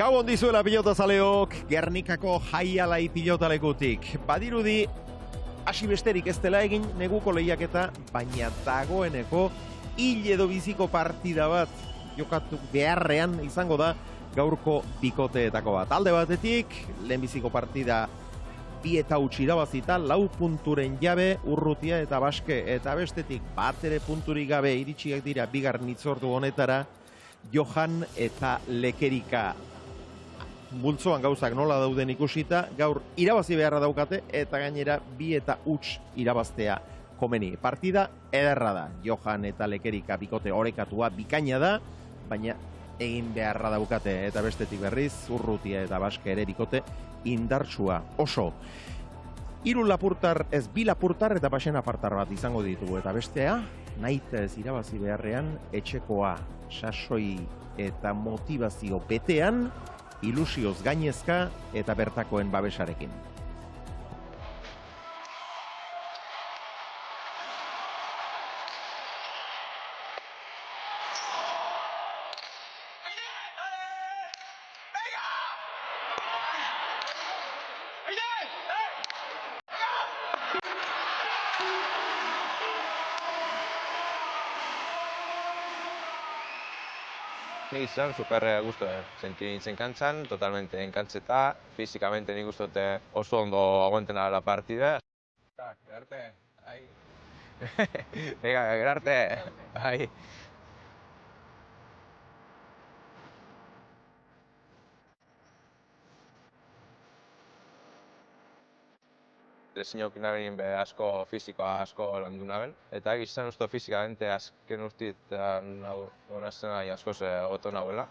Gabon dizuela pilotazaleok, Gernikako Jaialai pilotalekutik. Badirudi, hasi besterik ez dela egin neguko lehiaketa, baina dagoeneko hil edo biziko partida bat jokatu beharrean izango da gaurko bikoteetako bat. Alde batetik, lehenbiziko partida 2 eta huts irabazita, 4 punturen jabe, Urrutia eta Baske, eta bestetik bat ere punturik gabe iritsiak dira bigarren hitzordu honetara, Johan eta Lekerika. Multzoan gauzak nola dauden ikusita, gaur irabazi beharra daukate eta gainera 2 eta huts irabaztea komeni. Partida ederra da, Johan eta Lekerika bikote orekatua bikaina da, baina egin beharra daukate eta bestetik berriz, Urrutia eta Baske ere bikote indartsua oso. 3 lapurtar, ez 2 lapurtar eta pasen apartar bat izango ditugu eta bestea, nahitez irabazi beharrean etxekoa sasoi eta motivazio betean, ilusioz gainezka eta bertakoen babesarekin. Nik izan super gusto senti nintzen kantzan, totalmente enkantzeta, físicamente nik uste oso ondo aguanten la partida. Gerarte, ahí. Venga, Gerarte, ahí. Desinok nabenin be asko fisikoa asko landu naben. Eta egizan uste fizikamente azken urteetan horazten asko oto nahuela.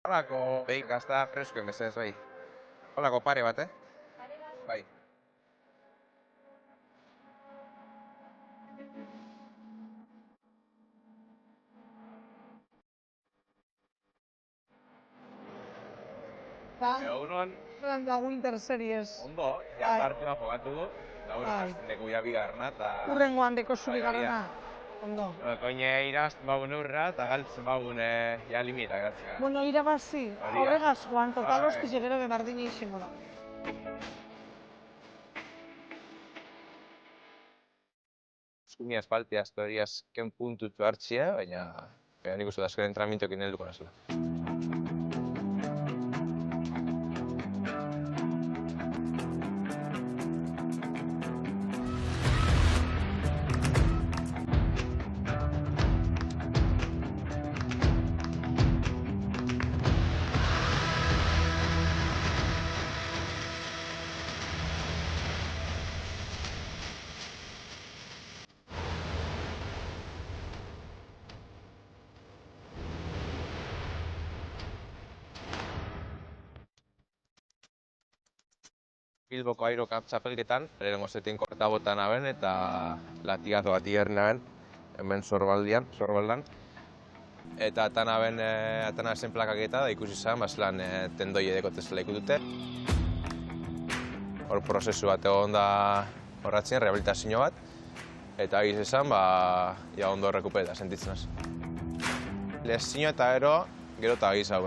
Holako, behin gazta freskoen bezez, bai. Holako pare bat, Pare bat? Bai. Egunon. Da Winter Series. Ondo, ja partida jokatu du. Leku ja bigarna eta... Urrengoan deko zu bigarrena. Ondo. Koine irazten bagun urra eta galtzen bagun ja limita gatzea. Bueno, irabazi. Horregaz, Juan, total hosti gero berdin izango da. Eskumia espaltia azteriaz ken puntutu hartzia, baina nik uste da azken entrenamentoekin helduko nazela. Bilboko Aero Cup txapelketan, lehenengo zetin korta bota naben eta latigazo bat igerri naben, hemen Sorbaldan. Eta atana zen plakaketa da ikusi zen, zelan tendoi edekotezela ikutute. Hor prozesu bat egon da horratzen, rehabilitazio bat, eta egiz esan, ja ondo rekupeta sentitzen az. Lezio eta gero eta egiz hau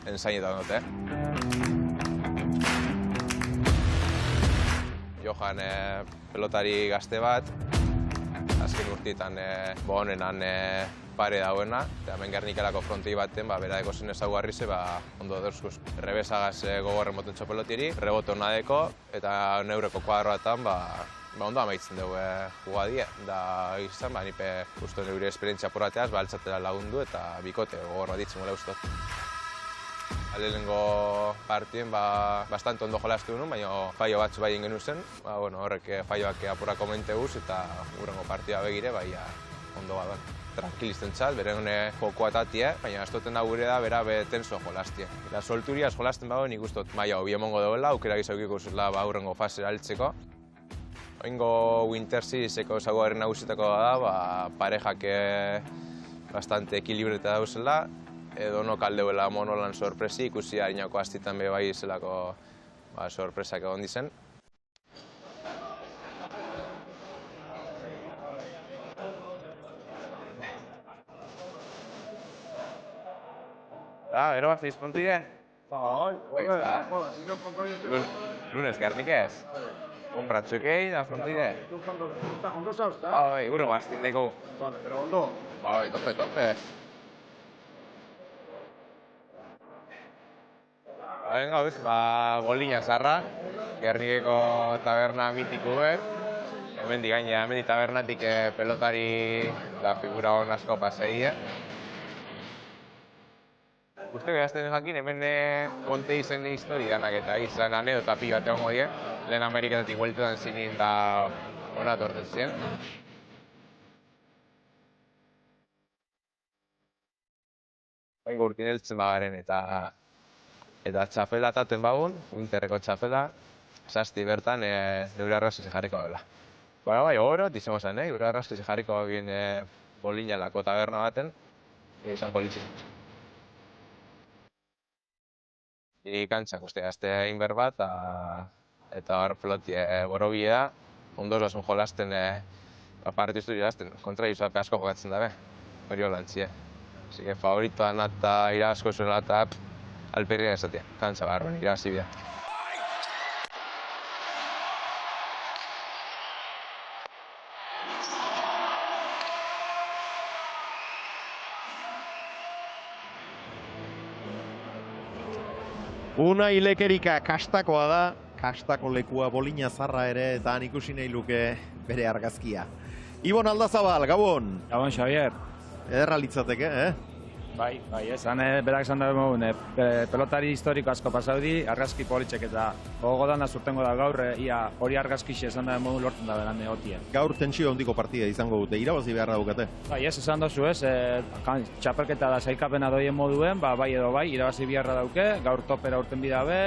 ensainetan dute. Johan pelotari gazte bat, azken urteetan honenan pare dauena, eta hemen Gernikarako frontei baten beradeko zen ezaguarri ze ondo deuskuz. Rebesagaz gogorren motentxo pelotiri, rebote hona deko, eta neureko kuadroatan ondo amaitzen dugu jugadie. Da izan, nipe uste neure esperientzia porateaz, altzatela lagundu eta bikote gogor bat ditzen gola ustot. Lehenengo partien bastante ondo jolastu nuen, baina faio batzu bai ingenu zen. Horrek faioak apurako menteguz eta urrengo partida begire, ondo badoan. Tranquilisten txat, beren jokoa tatie, baina astoten da gure da bera tenso jolastie. La solturiaz jolasten bago nik ustot maia hobi emongo duela, aukera gizaukiko zela urrengo fasera altzeko. Oingo Winter Serieseko zagoaren nagusitako da, parejak bastante ekilibreta dauzela, edo no kaldeuela monolan sorpresi, ikusi harinako astitan bai zelako sorpresak egon dizen. Ero bat izpontu ide? Lunes Gernik ez? Konpratzukei da frontu ide? Ondo zauzta? Gure guaztin dago. Pero ondo. Tope. Haren gauz, Bolina Zarra, Gernikeko taberna mitiku bet. Hemendik gainera, hemendik tabernatik pelotari da figura hon asko paseia. Guzteko jazten jakin, hemen konte izen historianak eta izan anedota pi bat egongo die. Lehen Ameriketatik bueltetan zinin da hona torten ziren. Bain gurtin heltzen bagaren eta txapela taten bagun, Winterreko txapela, sasti bertan neure argazki jarriko dela. Bai, oro, dizemo zen, gure argazki jarriko egin Bolinalako taberna baten, izan politxin. Kantxak uste, azte egin berbat, eta hor peloti borobie da, ondoz basun jolasten, partidu du jolazten, kontra izuape asko jokatzen dabe, hori holantzie. Así que favoritoan eta irabazko zuela eta alperria esatia, kantxa barruan irabazi bida. Unai Lekerika kastakoa da, kastako lekua Bolina Zarra ere, eta han ikusi nahi luke bere argazkia. Ibon Aldazabal, Gabon! Gabon, Xavier. Ederra litzateke, Bai, esan berak esan da egun, pelotari historiko asko pasaudi, argazki politxek eta gogo dana zurtengo da gaur, ia hori argazkixe esan da egun lortzen da beran egotien. Gaur tentsio handiko partida izango dute, irabazi beharra daukate. Bai, esan dozu ez, txapelketa da sailkapena doien moduen, bai edo bai, irabazi beharra dauke, gaur topera urten bidabe,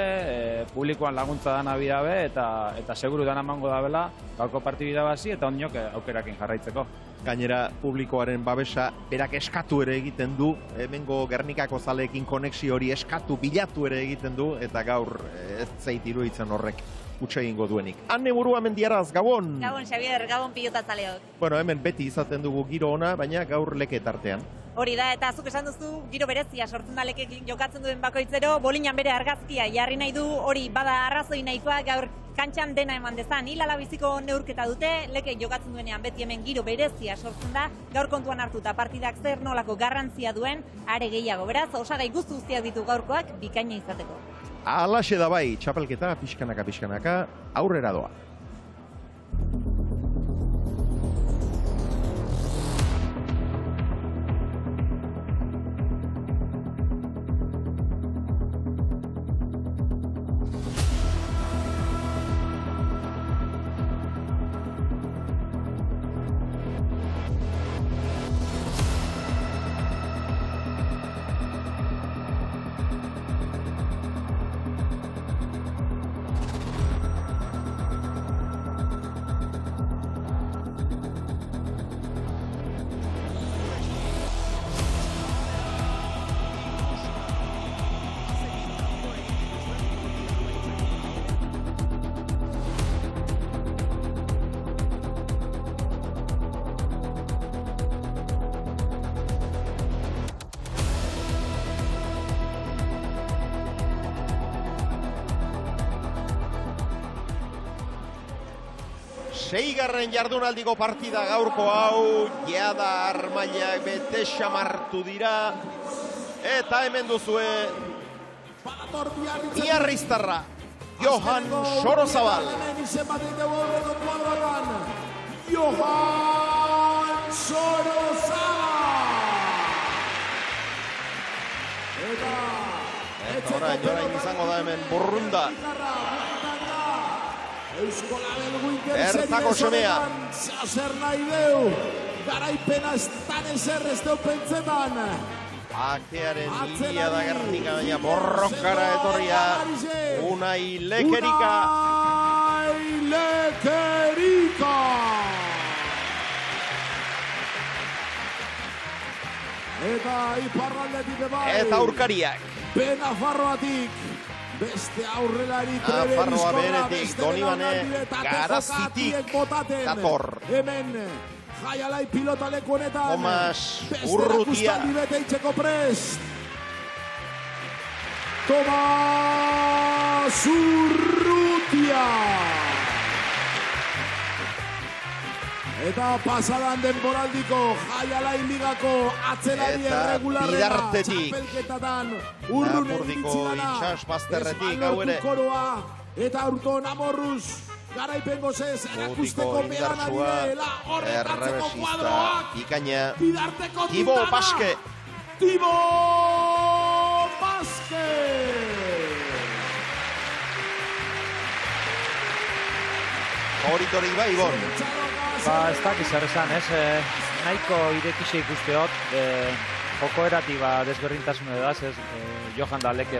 publikoan laguntza dana bidabe, eta seguru dana mango dabela, gaurko partidu irabazi eta ondinok aukerakin jarraitzeko. Gainera, publikoaren babesa berak eskatu ere egiten du, hemengo Gernikako zaleekin konexio hori eskatu, bilatu ere egiten du, eta gaur ez zait iruditzen horrek utxe egingo duenik. Anne Burua Mendiaraz, Gabon! Gabon, Xavier, Gabon pilotatzaleok. Bueno, hemen beti izaten dugu giro ona, baina gaur leke tartean. Hori da, eta zuk esan duzu, giro berezia sortzen da lekek jokatzen duen bakoitzero, Bolinan bere argazkia jarri nahi du, hori bada arrazoi nahikoa, gaur kantxan dena eman dezan. Hilala biziko neurketa dute, lekek jokatzen duenean beti hemen giro berezia sortzen da, gaur kontuan hartuta partidak zer nolako garrantzia duen, are gehiago. Beraz, osagai guztiak ditu gaurkoak bikaina izateko. Alaxe da bai, txapelketa, pixkanaka, aurrera doa. Seigarren jardunaldiko partida gaurko hau, jada armailak bete xamartu dira, eta hemen duzue, Iarriztarra, Johan Sorozabal. Johan Sorozabal! Eta orain izango da hemen burrunda. Bertako semea. Zer nahi deu, garaipena estan ezer ez deu pentsetan. Akearen hilia da Gernika, baina borrokara etorria. Unai Lekerika. Unai Lekerika! Eta iparraldetik bai. Eta aurkariak. Benafarroatik. Beste aurrelari trebe Nafarroa bizkorra, beretik, beste Donibane beranaldiretate Garazitik jokatiek botaten. dator. Hemen, jaialai pilota leku honetan. Tomas Beste Urrutia. erakustaldi bete itxeko prest. Tomas Urrutia. Eta pasadan denboraldiko Jaialai Ligako atzelari erregularrena bidartetik. txapelketatan urrunen Lapurdiko iritzidana. itxas bazterretik hau ere. Koroa eta urton amorruz garaipengo zez erakusteko beran ari dela horrekatzeko kuadroak. Ikaina, Bidarteko Tibo Tintana. Baske. Tibo Baske. Horitori bai, Ibon. Ez dakiz zer esan, ez? Nahiko irekixe ikusteot, joko erati desberdintasune edaz, ez? Johan da leke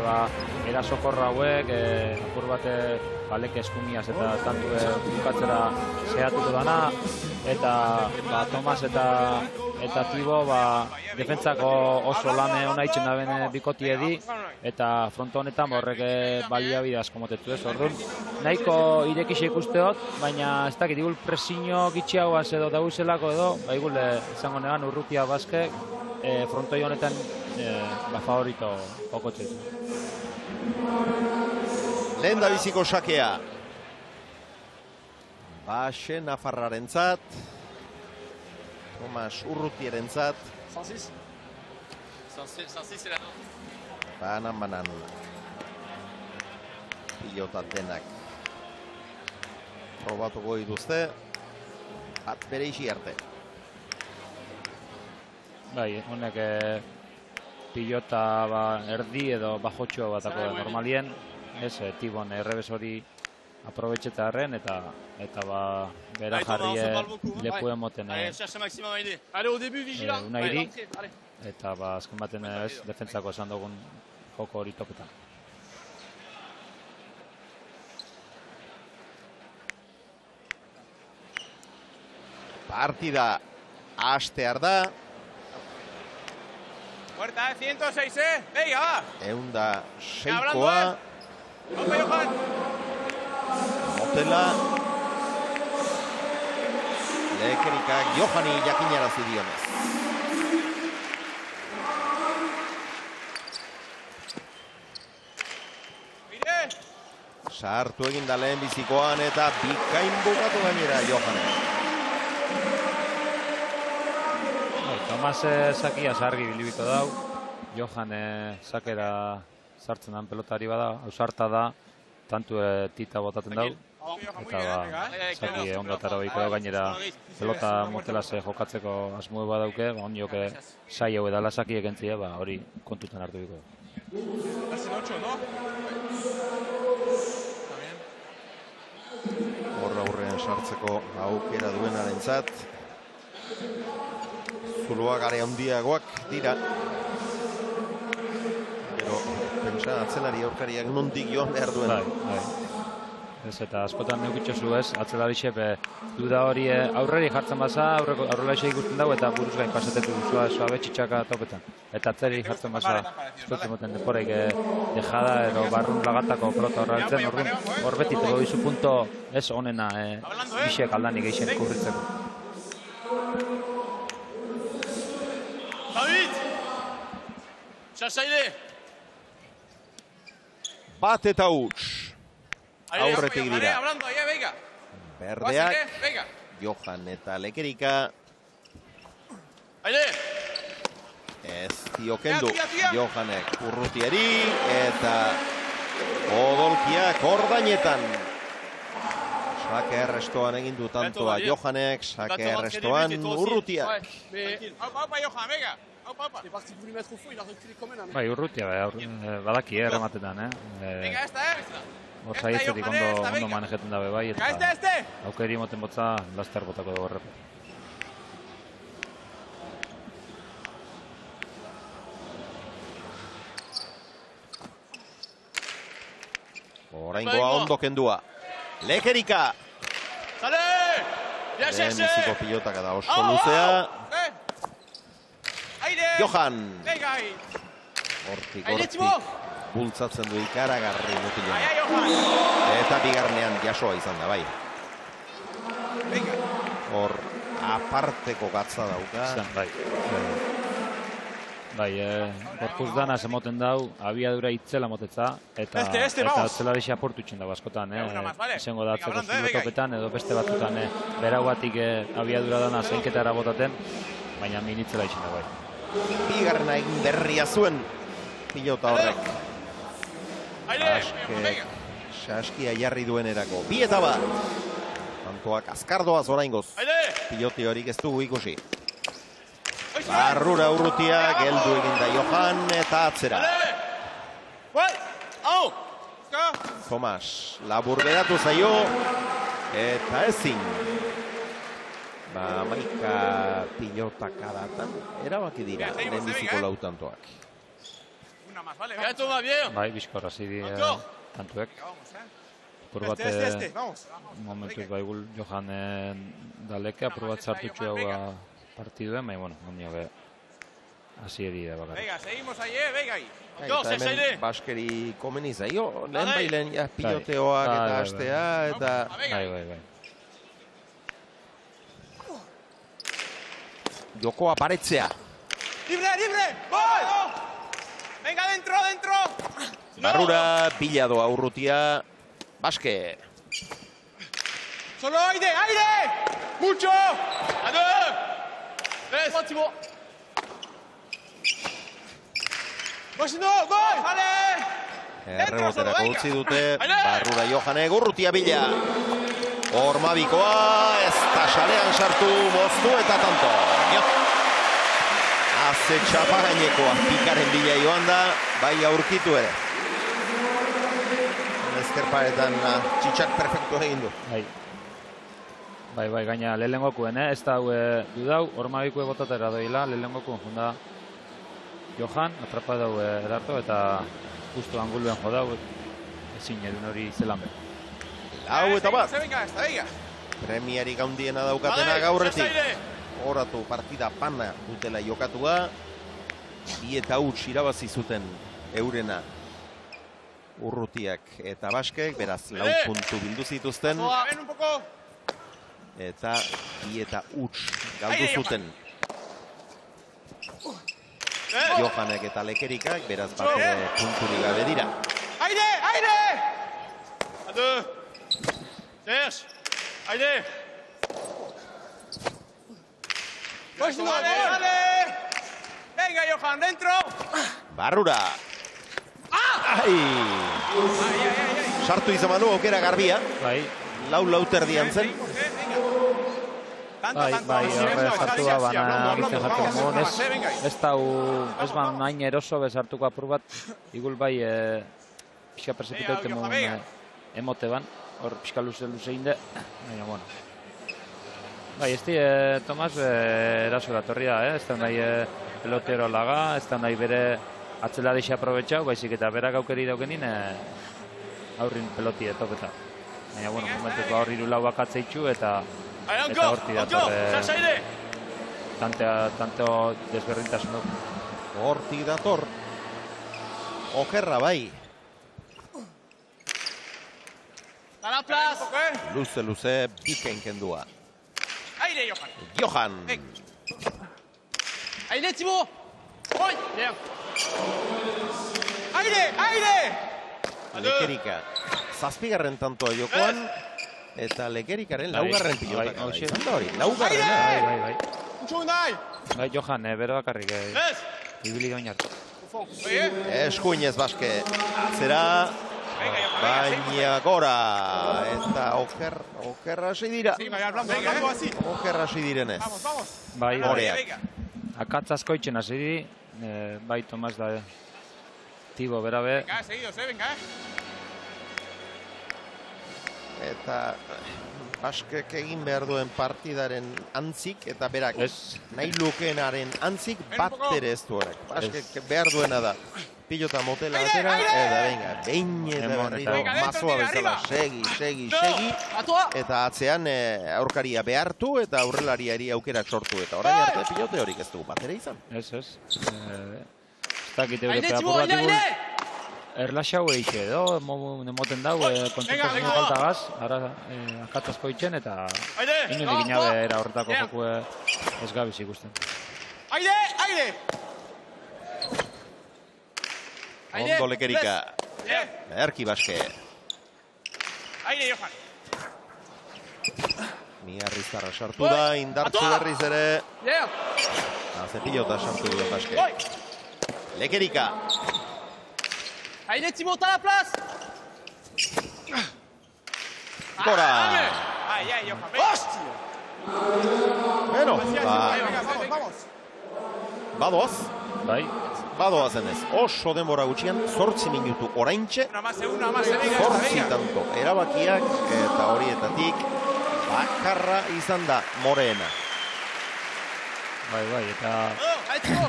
erasokorra hauek, apur bate leke eskumiaz eta tantu bukatzera zehatuko dana, eta Tomas eta Tibo defentzako oso lane ona itxen da bene bikotiedi, eta fronto honetan horrek baliabide asko motetu ez, orduan. Nahiko irekixe ikusteot, baina ez dakit, igul presiño gitxiagoaz edo dauzelako edo, igul izango negan Urrutia Baske, frontoi honetan favorito okotzetu. Lehen da biziko sakea. Baxe Nafarrarentzat. Tomas Urrutierentzat. Banan. Pilota denak. Probatuko dituzte. Bat bere isi arte. Bai, honek pilota erdi edo bajotxo batako da normalien. Ez, Tibon errebes hori aprobetxetarren eta bera jarrie leku emoten unairi. Eta azken baten ez, defentzako esan dugun joko hori topetan. Partida hastear da. Puerta, 106, venga, va. 106koa. Opa, Johan. Motela. Lekerikak Johani jakinarazi dionez. Sartu egin da lehen bizikoan eta bikain bukatu gainera Johanek. Tomas sakia sargi bilibiko dau. Johan sakera sartzen dan pelotari bada, ausarta da, tantu tita botaten dau. Eta saki ondatara behiko da gainera pelota motela jokatzeko asmu badauke, ondioke sai hau edala sakiek entzia, hori kontutan hartu biko. Horra aurrean sartzeko aukera duenarentzat. Zuloa gare handiagoak dira. Pero pentsa atzelari aurkariak nondik joan behar duen. Bai. Ez eta askotan neukitxozu ez, atzelari xepe duda hori aurreri jartzen baza, aurrela xe ikusten dago eta buruz gain pasatetu duzua suabe txitxaka topetan. Eta atzeri jartzen baza, eskotzen moten deporeik dejada edo barrun lagatako pelota horra altzen, hor beti tego dizu punto ez onena bixek aldanik geixen kurritzeko. David! Txasaide! Bat eta huts. Aurretik dira. Berdeak, Johan eta Lekerika. Ez diokendu Johanek Urrutieri eta odolkiak ordainetan. Sake errestoan egin du tantoa Johanek, sake errestoan Urrutiak. Bai, Urrutia badaki errematetan, hor saiezetik ondo manejetan dabe bai, eta aukeri moten botza laster botako dugu horrepe. Oraingoa ondo kendua. Lekerika! Lehen biziko pilotak da oso luzea. Johan! Hortik. Bultzatzen du ikaragarri mutilean. Eta bigarnean jasoa izan da, bai. Hor aparteko gatza dauka. Bai, gorpuz danaz emoten dau, abiadura itzela motetza, eta atzelarixa portutzen dago askotan, izango da atzeko zulotopetan, edo beste batzutan berau batik abiadura danaz zeinketara botaten, baina minitzela itxen dago. Bigarrena egin berria zuen pilota horrek. Saskia jarri duenerako. 2-1. Tantoak azkardoaz oraingoz. Piloti horik ez dugu ikusi. Barrura Urrutia, geldu eginda Johan eta atzera. Tomas, labur geratu zaio eta ezin. Maika pilotak adatan erabaki dira, lehenbiziko lau tantoak. Bai, bizkorra zidi tantuek. Apur bat momentuz baigul Johanen daleke, apur bat zartutxu dagoa partiduen, baina, bueno, gondio be hasi edida bakarrik. Venga, seguimos ahí, venga ahí. Eta hemen baskeri komeni zaio, lehen bailen piloteoak eta hastea, eta... Bai. Joko aparetzea. ¡Libre! ¡Voy! ¡Venga, dentro! Barrura, Biladoa Urrutia, Baske. ¡Solo aire! ¡Mucho! ¡Tres! ¡Máximo! ¡Voy! ¡Vale! Erreboterako utzi dute, Barrura Johanek, Urrutia Bila. Ormabikoa, ez da xalean sartu, moztu eta tanto. Aze txapagainekoa, pikaren bila joan da, bai aurkitu ere. Ezkerparetan txitsak perfektu egin du. Bai, gaina lehenengokuen, ez da dudau, Ormabikoe botatera doila, lehenengokuen junda Johan, atrapa dau edarto eta justu anguluen jodau, ezin edun hori zelan be. Hau eta bat. Venga. Premiarik handiena daukatena gaurretik. Horatu partida pana dutela jokatua. 2-0 irabazi zuten eurena Urrutiak eta Baskek, beraz 4 puntu bildu zituzten. Eta 2-0 galdu zuten. Johanek eta Lekerikak, beraz bat punturik gabe dira. Aire! Serge! Aire! ¡Vale! ¡Venga, Johan, dentro! Barrura! Sartu izan manu aukera garbia. Lau terdian zen. Bai, horre sartua bana bitzen jartu mogon, ez ban hain eroso bezartuko apur bat, igul bai pixka persepitaute mogun emote ban, hor pixka luze inde, baina, bueno. Bai, ez di, Tomas, eraso da torri da, ez da nahi pelotero laga, ez da nahi bere atzelarixa aprobetxau, baizik eta berak aukeri daukenin aurrin peloti etopeta. Baina, bueno, momentuko aurri lau bakatzeitxu eta horti dator tanto desberdintasunok. Horti dator. Okerra bai. Luze, bikain kendua. Aire, Johan. Aire, Thibaut. Aire! Lekerika. Zazpigarren tantoa jokoan. Eta Lekerikaren laugarren pilotak. Laugarrena. Bai, Johan, bero bakarrik. Ibili gain hartu. Eskuinez Baske. Zera. Baina gora. Eta okerra hasi dira. Okerra hasi direnez. Bai, Horeak. akatz asko itxen hasi di. Bai, Tomas da. Tibo, berabe. Eta Baskek egin behar duen partidaren antzik, eta berak nahi lukeenaren antzik bat ere ez du horrek. Baskek behar duena da pilota motela atera, eta venga, behin eta berriro mazoa bezala segi, eta atzean aurkaria behartu eta aurrelariari aukerak sortu, eta orain arte pilote horik ez du bat ere izan. Ez. Ez dakite hori peapur bat igul. Erlaxau eixe edo, nemoten dau, kontzentrazio faltagaz, ara akatzazko itxen eta inundik inabe era horretako joku ez gabiz ikusten. Aire! Ondo Lekerika. Erki Baske. Aire, Johan. Miarrizarra sartu da, indartzu berriz ere. Haze pilota sartu du Baske. Lekerika. Aire, Thibaut, à la place. Gora. Ay, Johan. Hostia. Bueno, badoaz. Bai. Badoaz enez. Oso denbora gutxian, 8 minutu oraintxe. Una más, venga. 8 tanto. Erabakiak eta horietatik bakarra izan da Morena. Bai, eta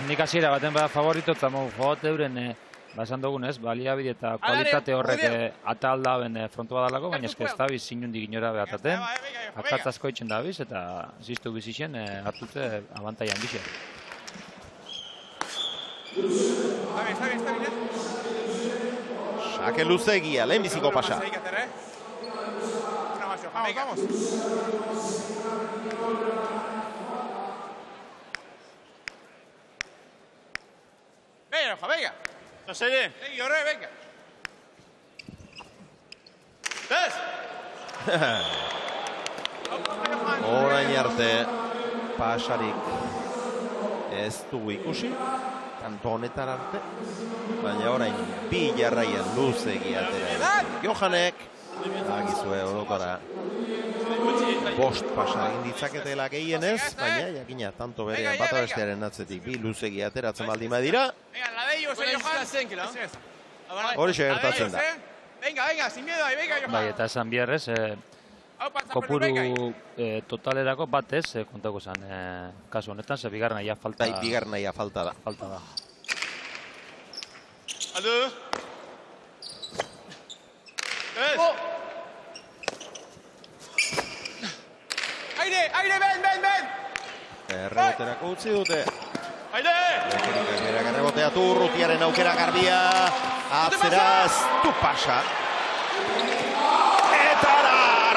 nik hasiera baten bada favorito, eta jogote euren, esan dugunez, baliabide eta kualitate horrek atal daben frontu badalako, baina ez da biz inundik inora behataten, akatzazko itxen da biz, eta ziztu bizixen hartutze abantaian bixe. Está bien. Sake luzegia, lehenbiziko pasa. Vamos. Venga. No sé bien. Venga. ¿Ves? Orain arte pasarik ez dugu ikusi, tanto honetan arte, baina orain bi jarraian luzegi atera. Johanek, agizue orokora, bost pasa egin ditzaketela gehienez, baina jakina tanto berean bat bestearen atzetik bi luzegi ateratzen baldin badira, hori gertatzen da. Venga, sin miedo ahí, venga, Johan. Bai, eta esan biharrez, kopuru totalerako batez kontako zen kasu honetan, ze bigarren aia falta. Bai, bigarren aia falta da. Aldo. Aire, ven. Erreboterako utzi dute. Aire! Lekerikak erreboteatu, Urrutiaren aukera garbia, atzeraz, du pasa. Eta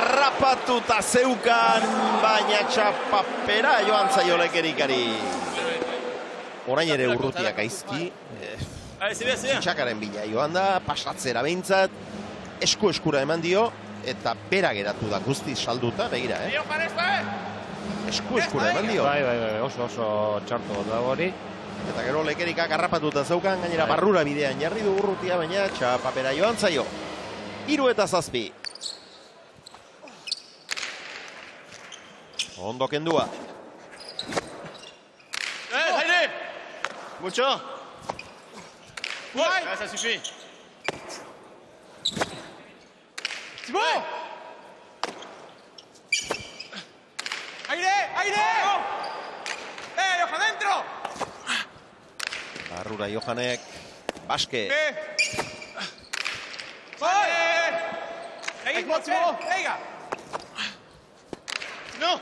rapatuta zeukan, baina txapapera joan zaio Lekerikari. Orain ere Urrutiak aizki, txakaren bila joan da, pasatzera behintzat, eskura eman dio, eta bera geratu da guzti salduta, begira, eskura eman dio. Bai, oso txarto da hori. Eta gero Lekerikak harrapatuta zeukan, gainera barrura bidean jarri du Urrutia, baina txapapera joan zaio. 3-7. Ondo kendua. Aire! Mucho. Ça suffit. Thibaut! ¡Aire! ¡Johan, dentro! Barrura Johanek, Baske. Seguimos, Thibaut, venga. No.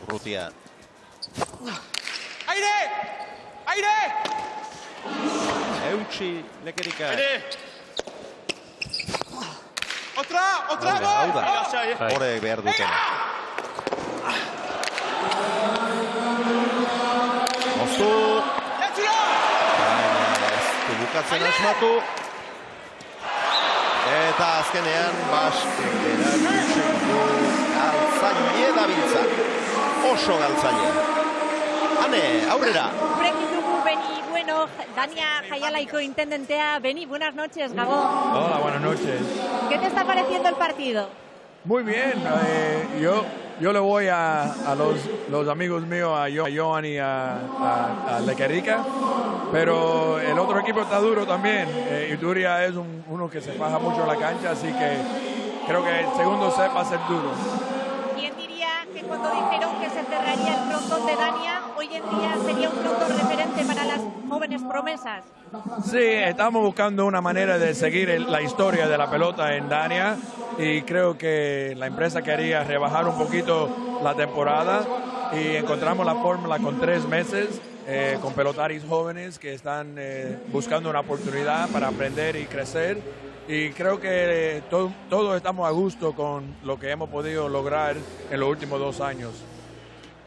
Urrutia. ¡Aire! Eutxi Lekerika. ¡Otra! Hau da. Horek behar duten. Moztu. Ez du bukatzen asmatu. Eta azkenean Baske erakutzen du galtzaile dabiltza. Oso galtzaile. Hane, aurrera. Beni, bueno, Dania Jaialaiko intendentea. Beni, buenas noches, Gabón. Hola, buenas noches. ¿Qué te está pareciendo el partido? Muy bien, yo le voy a los amigos míos, a Johan y a Lekerika, pero el otro equipo está duro también. Ituria es uno que se faja mucho en la cancha, así que creo que el segundo set va a ser duro. ¿Quién diría que cuando dijeron que se cerraría el frontón de Dania, hoy en día sería un frontón referente para las jóvenes promesas? Sí, estamos buscando una manera de seguir la historia de la pelota en Dania y creo que la empresa quería rebajar un poquito la temporada y encontramos la fórmula con 3 meses con pelotaris jóvenes que están buscando una oportunidad para aprender y crecer y creo que todos estamos a gusto con lo que hemos podido lograr en los últimos 2 años.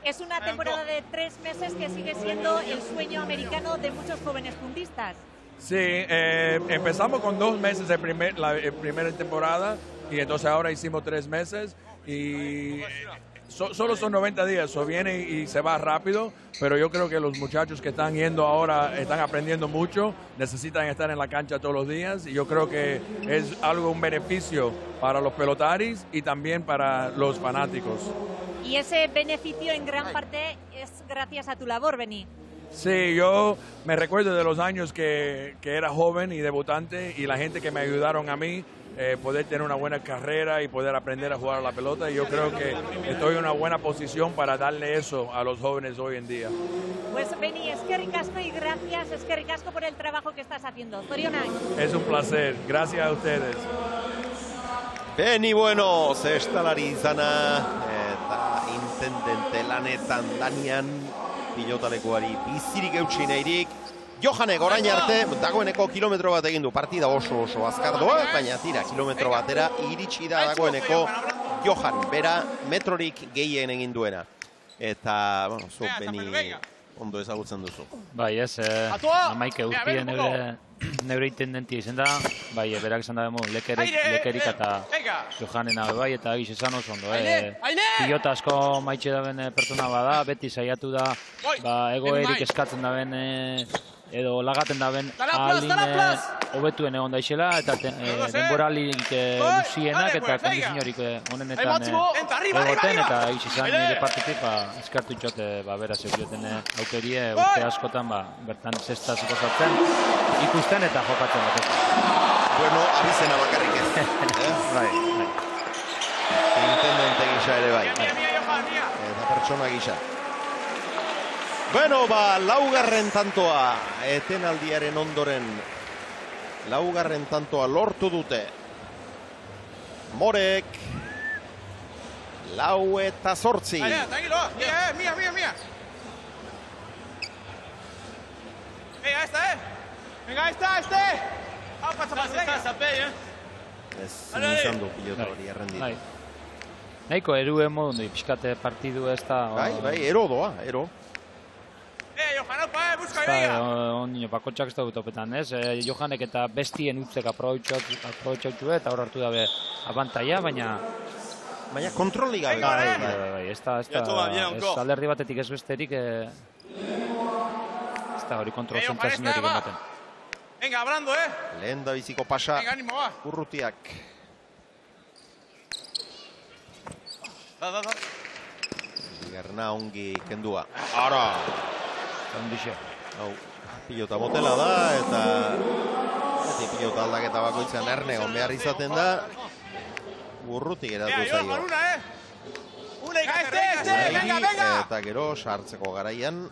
Es una temporada de 3 meses que sigue siendo el sueño americano de muchos jóvenes puntistas. Sí, empezamos con 2 meses la primera temporada y entonces ahora hicimos 3 meses y solo son 90 días, eso viene y se va rápido, pero yo creo que los muchachos que están yendo ahora están aprendiendo mucho, necesitan estar en la cancha todos los días y yo creo que es un beneficio para los pelotaris y también para los fanáticos. Y ese beneficio en gran parte es gracias a tu labor, Beni. Sí, yo me recuerdo de los años que era joven y debutante y la gente que me ayudaron a mí poder tener una buena carrera y poder aprender a jugar a la pelota y yo creo que estoy en una buena posición para darle eso a los jóvenes hoy en día. Pues Beni, eskerrik asko y gracias, eskerrik asko por el trabajo que estás haciendo. Zorionak. Es un placer, gracias a ustedes. Beni bueno, zestalari izana eta intendente lanetan danian pilotalekuari bizirik eutsi nahirik. Johanek orain arte, dagoeneko kilometro bat egin du, partida oso azkar doa, baina tira, kilometro batera iritsi da dagoeneko Johan, bera metrorik gehien egin duena. Eta, bueno, zu Beni ondo ezagutzen duzu. Bai, ez, amaike urtien neure intendentia izan da, bai, berak izan da demo, lekerik eta Johanena bai, eta egiz esan oso ondo. Pilota asko maitxe daben pertsona bada, beti saiatu da, egoerik eskatzen daben, edo lagaten daben alin hobetuen egon daixela, eta denboralik luzienak eta kondiziorik honenetan egoten, eta egiz izan nire partetik eskartu txote bera zeurioten aukerie urte askotan bertan zesta zikozatzen ikusten eta jokatzen bat. Bueno, abizena bakarrik ez. Bai. Intendente gisa ere bai. Eta pertsona gisa. Bueno, laugarren tantoa etenaldiaren ondoren laugarren tantoa lortu dute. Morek 4-8. Tranquilo, mía. Venga, esta, venga. Ezin izan du pilota hori errendit. Nahiko eruen modu, pixkate partidu ez da... Bai, ero doa, ero. Busca, venga. Ondino, bakotxak ez da gutopetan, ez? Johanek eta bestien utzek aprobetxautu eta hor hartu dabe abantaia, baina kontroli gabe. Bai, ez da alderdi batetik ez besterik, ez da hori kontrol zentzazinorik ematen. Venga, hablando, Lehen da biziko pasa, Urrutiak. Da. Bigarna ongi kendua. Ara! Ondixe. Pilota motela da, eta pilota aldaketa bakoitzean erne egon behar izaten da. Urrutik eratu zaio. Eta gero, sartzeko garaian,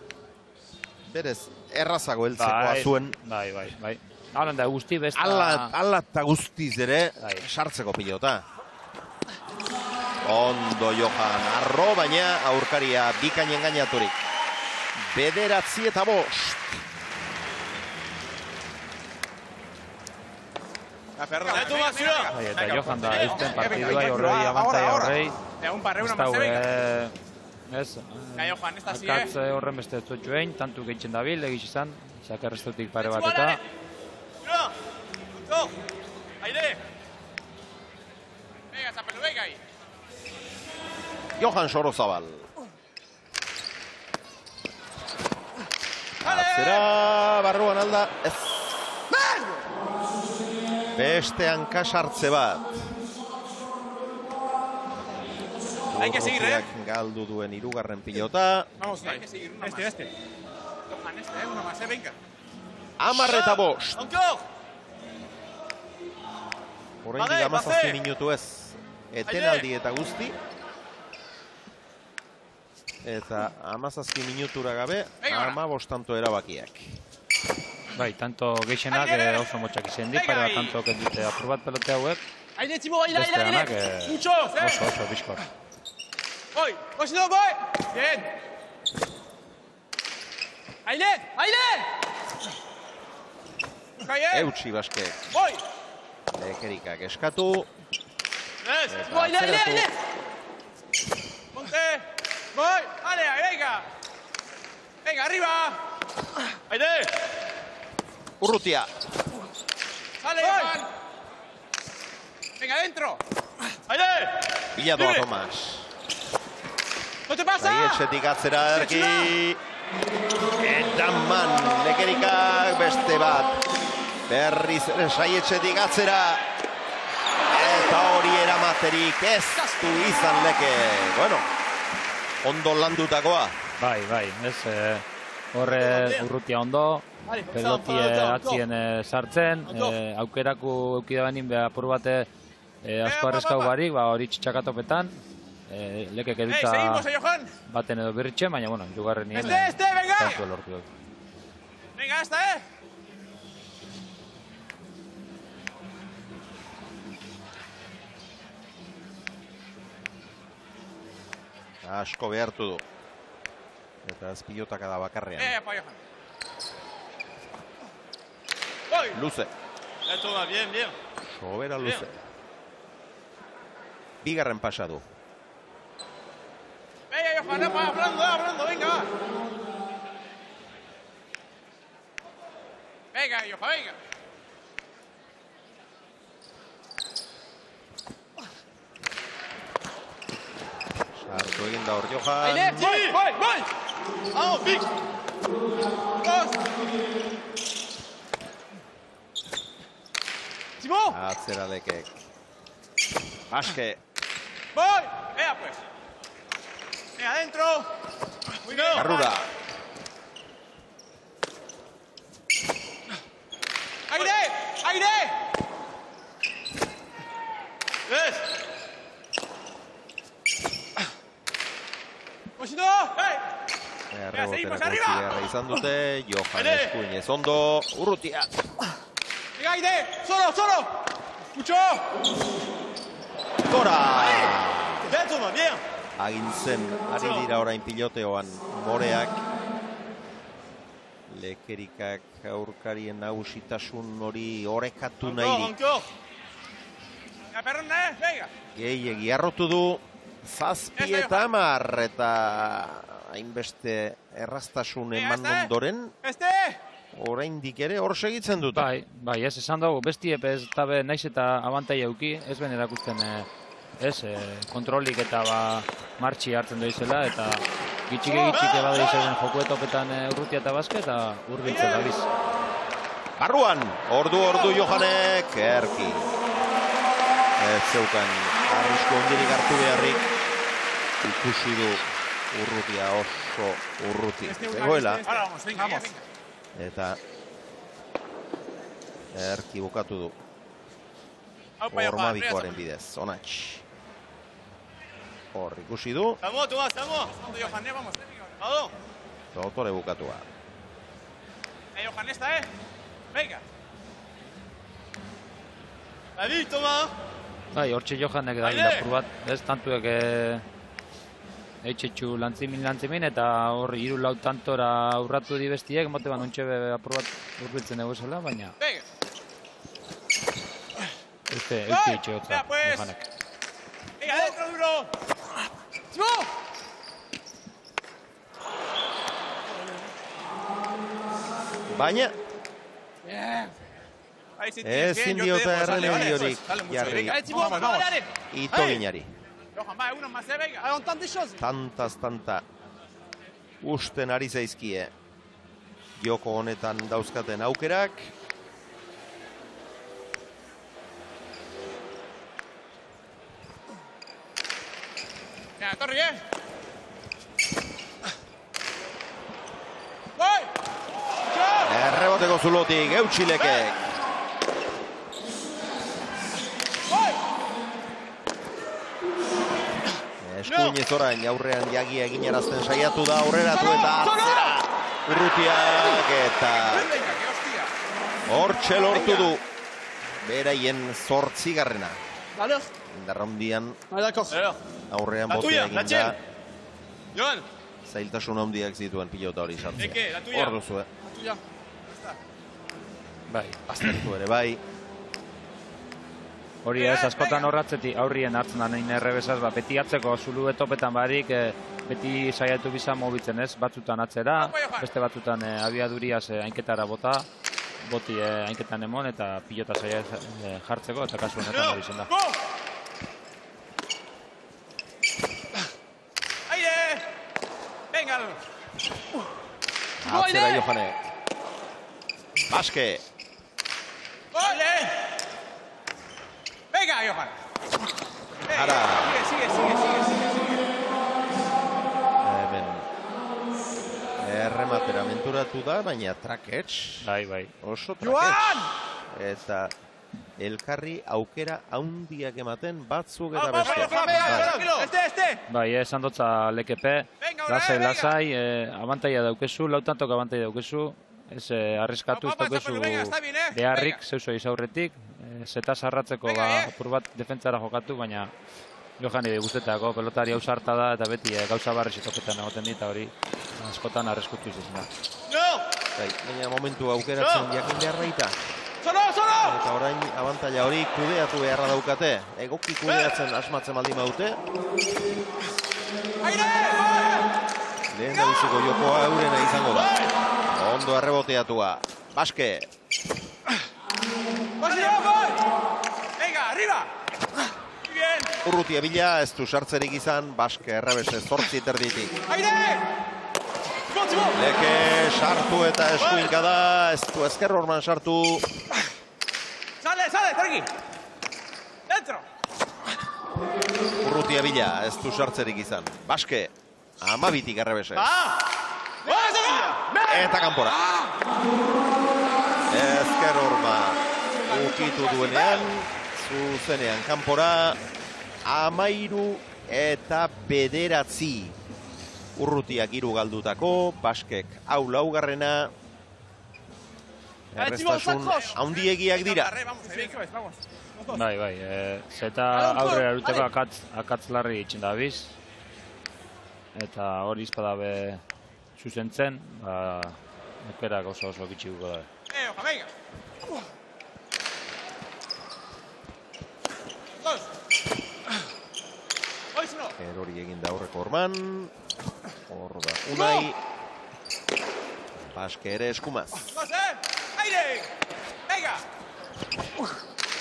berez, errazago heltzekoa zuen. Bai. Alan da guzti besta... Ala eta guztiz ere, sartzeko pilota. Ondo Johan, arro, baina aurkaria bikainen gainaturik. 9-5. Eta Johan da eusten partidua horrei, abantaia horrei. Ez alkatze horren beste zutxuein, tantu gehitzen dabil, egiz izan, zakarreztutik pare bat eta. Johan Sorozabal. Atzera, barruan alda, ez. Beste hankasartze bat. Urrutiak galdu duen hirugarren pilota. Vamos, hay que seguir. Este. Johan, uno más, venga. 10-5. Horrendik 17 minutu ez. Etenaldi eta guzti. Eta 17 minutura gabe, 15 erabakiak. Bai, tanto geixenak oso motxak izen di, pare bat tanto kendute aprobat pelote hauek. Beste danak oso bizkor. Voy, bien. Eutsi Baskek. Lekerikak eskatu. Ponte. Voy, venga, arriba. Urrutia. Sale, Johan. Venga, adentro. ¡Aire! Biladoa Tomas. ¡No te pasa! Saietxetik atzera Erki. Eta man, Lekerikak beste bat. Berriz Saietxetik atzera. Eta hori eramaterik ez du izan Leke. Bueno, ondo landutakoa. Bai, ez horre Urrutia ondo, pelotie atzien sartzen, aukerako eukidabenin apur bate asko arrezkau barik, hori txakatopetan, Lekek edutza baten edo berritxe, baina, bueno, jugarren nien, tantu elortu dut. Venga, hasta, Asko behartu du. Eta ez pilotaka da bakarrean. Luze. Sobera Luze. Bigarren pasa du. Venga, Johan, hablando, venga. Venga, Johan, venga. Sartu egin da hor Johan. Voy! Vamos, Vic. Dos. Simón. Atzera Lekek. Baske. Voy. Vea, pues. Venga, adentro. Garruda. ¡Aire! ¿Ves? Pues no, Errebotera kontsidearra izan dute, Johan Eskuinez ondo, Urrutia. Venga, Aide, solo. Mucho. Gora! Toma, bien. Agintzen, ari dira orain piloteoan Moreak. Lekerikak aurkarien nagusitasun hori orekatu nahi. Gehiegi arrotu du. 7 eta 10 eta hainbeste erraztasun eman ondoren oraindik ere hor segitzen dute. Bai, ez esan dugu, bestie ez tabe naiz eta abantai euki, ez ben erakusten kontrolik eta martxi hartzen doizela eta gitxike bada izaten jokuetopetan Urrutia eta Baske eta urbiltzen dabiz. Barruan, ordu Johanek, Erki. Ez zeukan arrisku ondirik hartu beharrik. Ikusi du Urrutia oso urruti zegoela. Eta Erki bukatu du. Hormabikoaren bidez, Onatx. Hor ikusi du. Dotore bukatua. Johan, esta, venga. Adi, toma. Bai, hortxe Johanek da gildapur bat, ez tantuek eitxetxu lantzimin eta hor 3-4 tantora urratu di bestiek, mote ban ontxe apur bat urbiltzen dugu zela, baina euste eitxeotza Johanek. Venga, dentro duro. Baina ezin diota erremediorik jarri Ito Ginari. Tanta usten ari zaizkie joko honetan dauzkaten aukerak. Erreboteko zulotik, Eutxilekek. Eskuinez orain, aurrean jagia eginarazten saiatu da, aurreratu eta atzera. Urrutiak eta hortxe lortu du. Beraien 8. Indarraundian aurrean botea egin da. Zailtasun handiak zituen pilota hori sartzea. Hor duzu, Bai. Aztertu ere, bai. Hori ez, askotan horratzetik aurrien hartzen da nahin errebesaz, beti atzeko zulu etopetan barik, beti saiatu bizan mobitzen ez, batzutan atzera, beste batzutan abiaduriaz hainketara bota, boti hainketan emon eta pilota zaila jartzeko, eta kasu honetan hori zen da. Aire! Venga! Atzera Johane. Baske. Aire! Venga, Johan! Ara. Sigue. Hemen. Errematera menturatu da, baina trakets. Bai. Oso trakets. Eta elkarri aukera haundiak ematen batzuk eta beste. Este! Bai, esan dotza lekepe, lasai, abantaia daukezu, lautantok abantaia daukezu, ez arriskatu ez daukezu beharrik, zeuzo izaurretik, zeta sarratzeko apur bat defentzara jokatu, baina Johani guztetako pelotari hau sarta da eta beti gauza barri toketan egoten dit, hori askotan arriskutu izan da. Baina momentu aukeratzen jakin behar baita. Eta orain abantaila hori kudeatu beharra daukate. Egoki kudeatzen asmatzen baldin baute. Lehen da biziko jokoa eurena izango da. Ondo erreboteatua. Baske. Urrutia bila, ez du sartzerik izan. Baske errebese zortzi terditik. Leke sartu eta eskuinka da. Ez du ezker horman sartu. Sale, tranqui. Dentro. Urrutia bila, ez du sartzerik izan. Baske, amabitik errebese. Eta kanpora. Ezker horma ukitu duenean, zuzenean kanpora. 13 eta 9. Urrutiak 3 galdutako, Baskek hau laugarrena. Errestasun haundiegiak dira. Bai, zeta aurrera eruteko akatz larri itxen da biz. Eta hori izpadabe zuzentzen, aukerak oso bitxiguko da. Erori egin da aurreko orman. Hor da Unai. Baske ere eskumaz.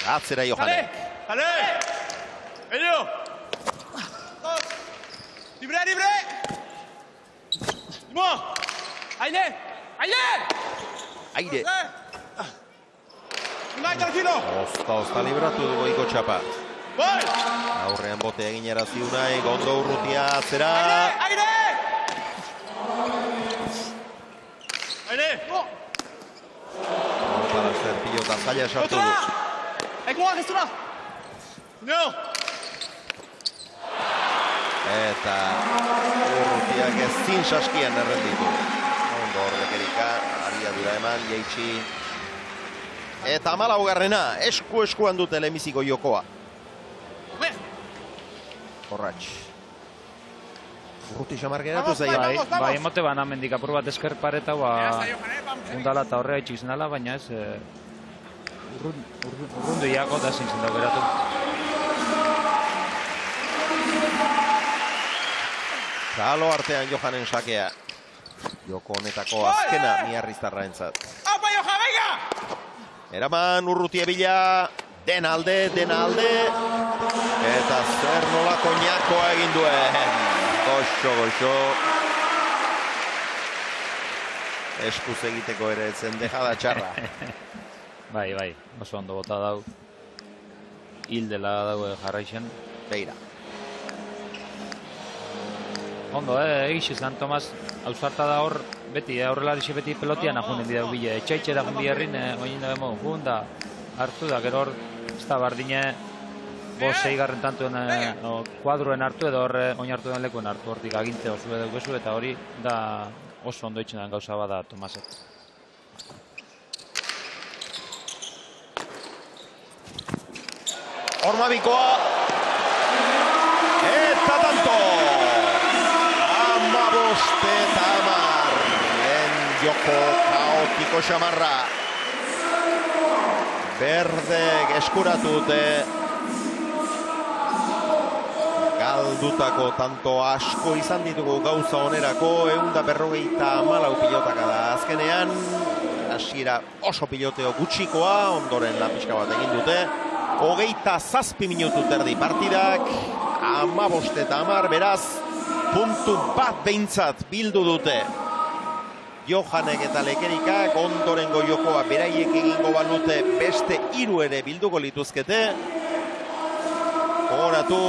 Atzera Johane. Elio! Libre! Limo! Aire! Unai, tranquilo! Osta libratu du goiko txapa. Aurrean bote egin erazi Unai, gondo urrutia atzera. Aire! Para pilota zaila sartu du. Ekoa, gestura! No! Eta urrutiak ezin saskian errenditu. Ondo horrekerika, abiadura eman, jeitsi. Eta 14garrena, eskuan dute lehenbiziko jokoa. Horratx. Urruti xamar geratu zaila. Bai, emote ban amendik apur bat eskerpareta, undala eta horrea itxik zenala, baina ez urrundu iako da zintzen da geratu. Zalo artean Johanen sakea. Joko honetako azkena Miarriztarra entzat. Apa, Johan, venga! Eraman urrutia bila, den alde. Eta zer nolako niakoa egin duen. Goxo. Eskuz egiteko ere etzen dejada txarra. Bai, oso ondo bota dau. Hildela dago jarraixen. Beira. Ondo, egiz izan, Tomas, hausarta da hor, beti, aurrelarixe beti pelotian ajunen dira bile. Etxaitxera jundi herrin, oin da bemo, junda, hartu da, gero hor, ez da bardine, 5-6 tantuen kuadruen hartu edo hor oin hartu den lekuen hartu, hortik aginte oso edukezu, eta hori da oso ondo itxenan gauza bada Tomasek. Ormabikoa. Eta tanto. 15-10. Lehen joko kaotiko xamarra. Berdek eskuratu dute. Galdutako tanto asko izan ditugu gauza onerako. 154 pilotaka da azkenean. hasiera oso piloteo gutxikoa, ondoren lan pixka bat egin dute. 27 minutu terdi partidak, 15 eta 10, beraz, puntu bat behintzat bildu dute. Johanek eta Lekerikak, ondorengo jokoa beraiek egingo balute beste 3 ere bilduko lituzkete. Gogoratu,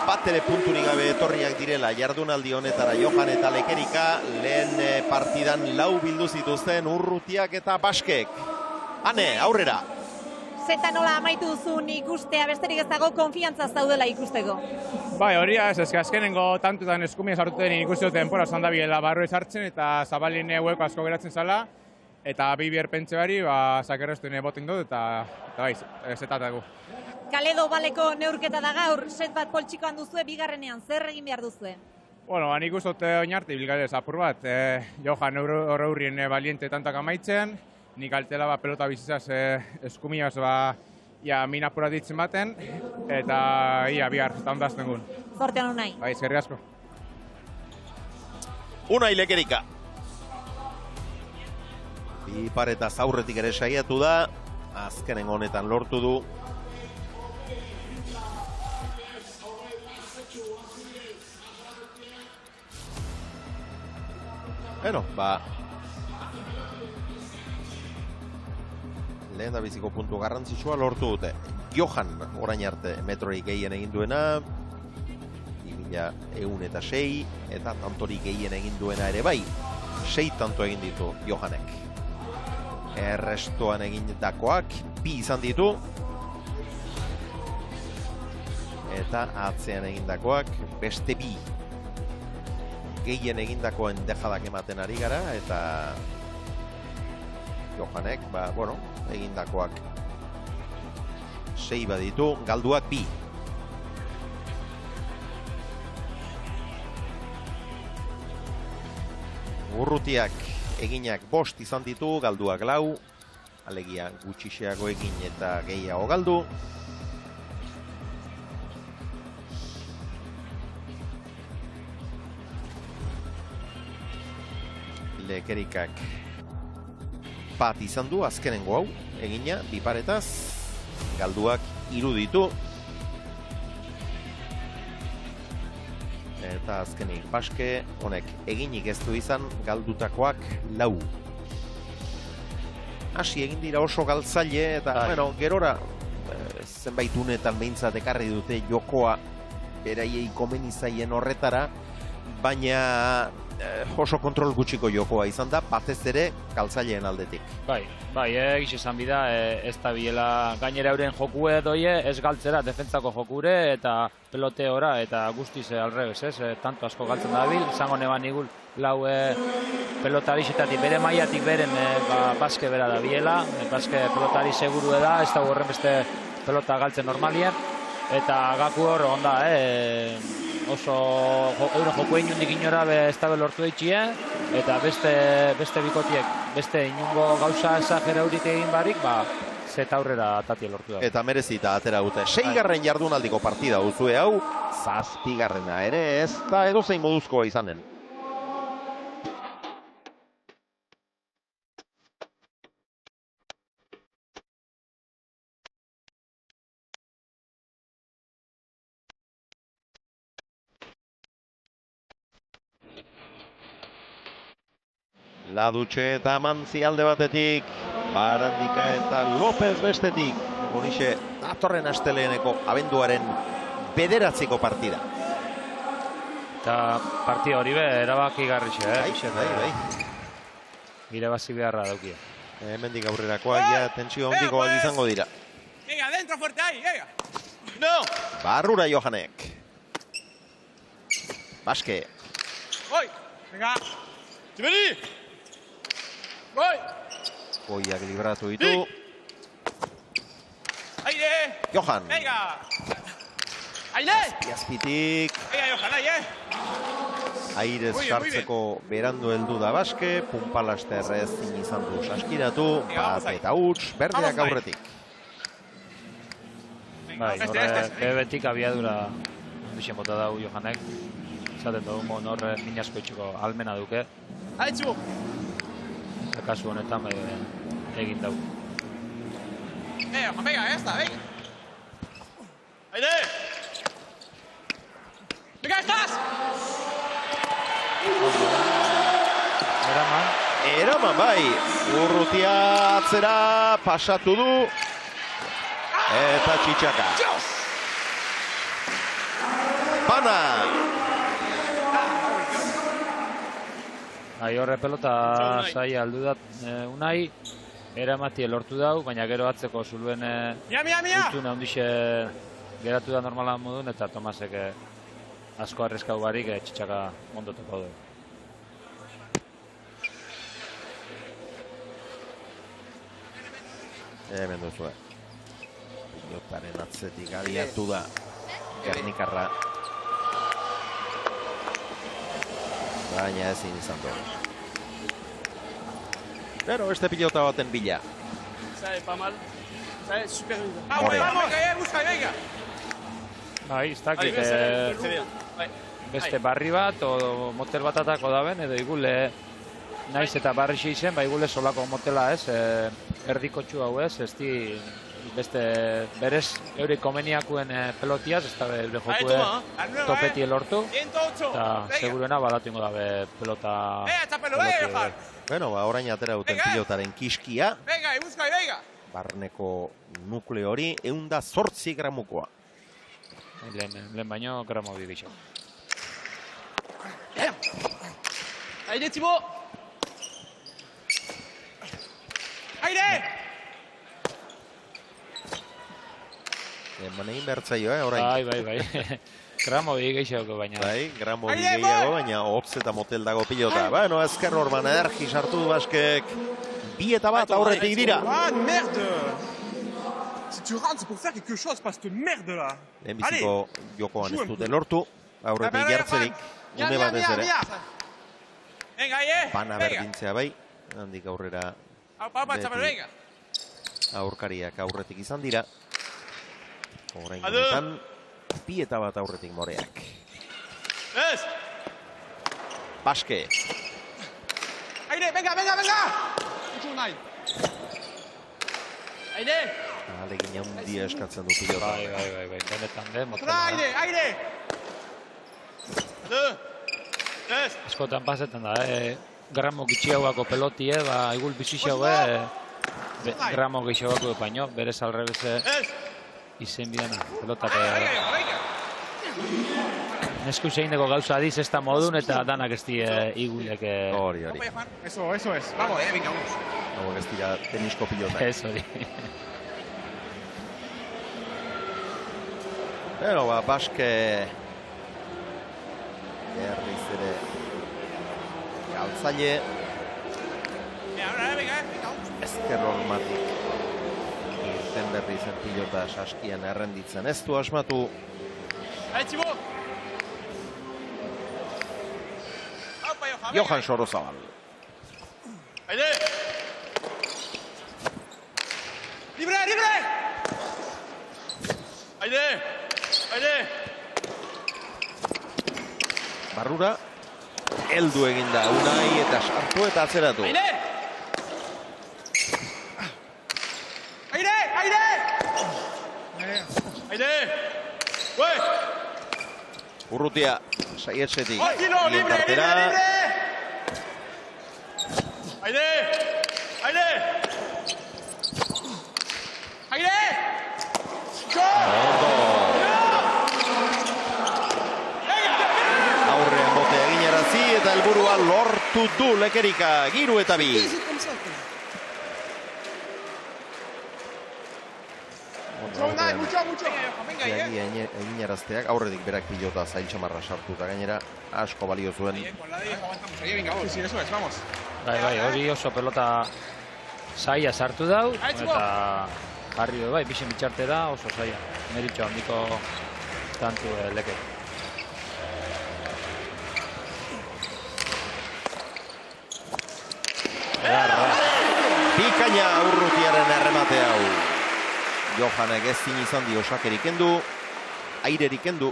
bat ere punturik gabe etorriak direla jardunaldi honetara Johan eta Lekerika, lehen partidan 4 bildu zituzten Urrutiak eta Baskek. Ane, aurrera! Zeta nola amaitu duzun ikustea, besterik ez dago konfiantza zaudela ikusteko? Bai, hori ez azkenengo tantutan eskumia sartu den ikusi dut denpora zandabiela barru ezartzen eta zabalin hueko asko geratzen zala. Eta bi bierpentxe bari, zakerreztu botin dut eta bai, zetatagu. Kaledo baleko neurketa da gaur, set bat poltsikoan duzue, bigarrenean, zer egin behar duzue? Bueno, nik uste dut oinarte bilgadez apur bat. Johan horreurrien baliente tantak amaitzen, nik altela pelota bizizaz eskumiaz min apura ditzen baten, eta bihar, eta ondazten gun. Zortean Unai. Bai, eskerrik asko. Unai Lekerika. Bi paretaz aurretik ere saiatu da, azkenen honetan lortu du. Bueno, lehen da biziko puntu garrantzitsua lortu dute. Johan orain arte metrorik gehien egin duena, 2106, eta tantorik gehien egin duena ere bai. 6 tanto egin ditu Johanek. Errestoan egin dakoak 2 izan ditu. Eta atzean egin dakoak beste 2. Gehien egindakoen dejadak ematen ari gara, eta Johanek, egindakoak 6 baditu, galduak 2. Urrutiak eginak 5 izan ditu, galduak 4, alegia gutxixeago egin eta gehiago galdu. Lekerikak bat izan du, azkenengo hau, egina, 2 paretaz, galduak 3 ditu. Eta azkenik Baske, honek eginik ez du izan, galdutakoak 4. Hasi egin dira oso galtzaile, eta gerora, zenbait unetan behintzat ekarri dute jokoa beraiei komeni zaien horretara, baina oso kontrol gutxiko jokoa izan da, batez ere galtzaileen aldetik. Bai, egiz esan bida, ez da biela gainera euren jokue doie, ez galtzera, defentsako jokure eta peloteora, eta guztiz alrebez, tanto asko galtzen da bil, izango neban igul, lau pelotarixetatik bere maiatik beren Baske bera da biela, Baske pelotari seguru da, ez da horren beste pelota galtzen normalien, eta gaku hor onda, oso euren jokuein jundik inora ez da lortu eitxie, eta beste bikotiek, beste inungo gauza esagera haurik egin barik, zeta aurrera tatia lortu da. Eta merezita atera dute. 6. jardunaldiko partida duzue hau, 7. ere ez da edozein moduzkoa izanen. Ladutxe eta Mantzi alde batetik, Barandika eta López bestetik. Horixe, datorren asteleeneko abenduaren 9. partida. Eta partida hori erabaki garrixe, Bai. Irabazi beharra daukia. Hemendik aurrerakoak tentsio handikoak izango dira. Venga, dentro fuerte ahí, venga. No! Barrura Johanek. Baske. Voy, venga. Txibeli! Voy! Goiak libratu ditu. Aire! Johan. Venga! Aire! Azpitik. Venga, Johan, aire! Airez sartzeko berandu heldu da Baske, Punpalasterrez izan du saskiratu, bat eta huts, berdeak aurretik. Bai, horre bebetik abiadura ondixen bota dau Johanek. Zaten dugu horre minazko itxuko almena duke. Haitzu! Kasu honetan, egin dau. Venga, ya está, venga. ¡Aire! ¡Venga, estás! Eraman bai, Urrutia atzera pasatu du. Eta txitxaka. Pana! Horre pelota saia aldu da Unai, eramatie lortu dau, baina gero atzeko zuluen gutxuna ondixe geratu da normala modun, eta Tomasek asko arrezkau barik txitxaka mondotuko du. Hemen duzu, pilotaren atzetik abiatu da Gernikarra. Baina ezin izan du. Pero beste pilota baten bila. Sabe, pa mal. Sabe, super bien. Vamos, busca, venga. Bai, ez dakit, beste barri bat, o motel bat atako daben, edo igule naiz eta barri zen, ba igule solako motela ez, erdiko txu hau ez, ez di beste berez eure komeniakuen pelotiaz, ez da eure jokue topetie lortu, eta seguruena balatu ingo dabe pelota pelotie. Bueno, orain atera duten pilotaren kiskia. Venga, busca, venga. Barneko nukleo hori, 108 gramukoa. Lehen baino gramo bibixo. Aire, Thibaut! Aire! Egin bertzaio, orain. Bai. Gramo bi gehiago baina. Bai, gramo bi gehiago, baina hotz eta motel dago pilota. Bueno, ezker orban ederki sartu du Baskek. 2 eta 1 aurretik dira. Ah, merde! Si tu rentres, c'est pour faire quelque chose, pas cette merde là. Lehenbiziko jokoan ez dute lortu. Aurretik jartzerik. Une batez ere. Pana berdintzea bai. Handik aurrera. Aurkariak aurretik izan dira. Orain honetan, 2 eta 1 aurretik Moreak. Baske. Aire, venga! Aire! Alegin handia eskatzen du pilota. Bai, benetan motela. Aire! Askotan pasetan da, gramo gitxiagoako pelotie, ba, igul bizixago, gramo gitxiagoako baino, berez alrebeze izen bidena, pelota. Nesku zeindeko gauza adiz ez da modun eta danak ez die igulek. Hori. Eso es. Vamos, venga, vamos. Hau ez dira tenisko pilota. Ez hori. Pero, Baske berriz ere galtzaile. Ezker hormatik irten berri zen pilota saskian errenditzen. Ez du asmatu. Johan Sorozabal. Libre! Aire! Barrura, heldu eginda Unai eta sartu eta atzeratu. Aire! Urrutia, saietzetik. Libre! Aire! Aurrean bote eginarazi eta helburua lortu du Lekerika, 3 eta 2. Eginarazteak aurretik berak pilota zailtxamarra sartu eta gainera asko balio zuen. Bai, hori oso pelota saia sartu dau, eta jarri du bai, bixen bitxarte da oso saia. Meritxo handiko tantu Leke. Bikaina Urrutiaren erremate hau. Johanek ezin izan dio sakerik kendu, airerik kendu.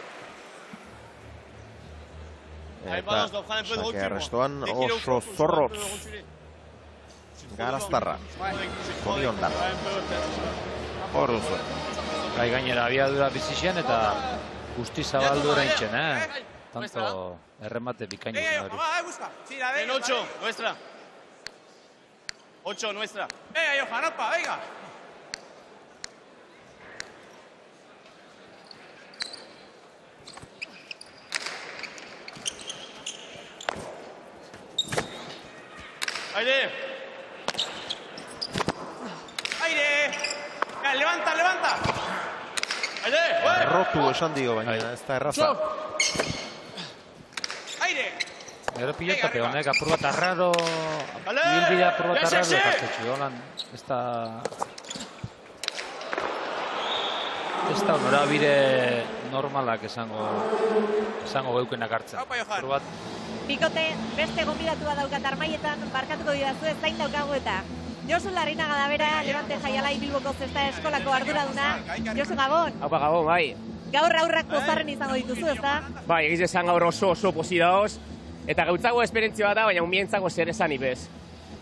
Eta sake arrestoan oso zorrotz Garaztarra. Toni Ondar. Hor duzu. Bai, gainera abiadura bizixen eta guzti zabaldu oraintzen, Tanto erremate bikaino zen hori. En 8, nuestra. 8, nuestra. Venga, Johan, opa, venga. Aire. Aire. Ya, levanta, levanta. Aire. Rotu esan dio, baina ez da erraza. Aire. Gero pilotate honek apur bat arraro, ibilbidea apur bat arraro jartetxu, holan, ez da norabide normalak esango geukenak hartzen. Apur bat. Bikote, beste gonbidatua daukat armaietan, barkatuko didazu ez zain daukagu eta. Josu Larrinaga da bera, Levante Jaialai Bilboko zesta eskolako arduraduna. Josu, Gabon. Haupa, Gabon, bai. Gaur aurrak pozarren izango dituzu, ez da? Bai, egiz esan gaur oso posi daoz. Eta gautzago esperientzia bat da, baina unbientzako zer esan ibez.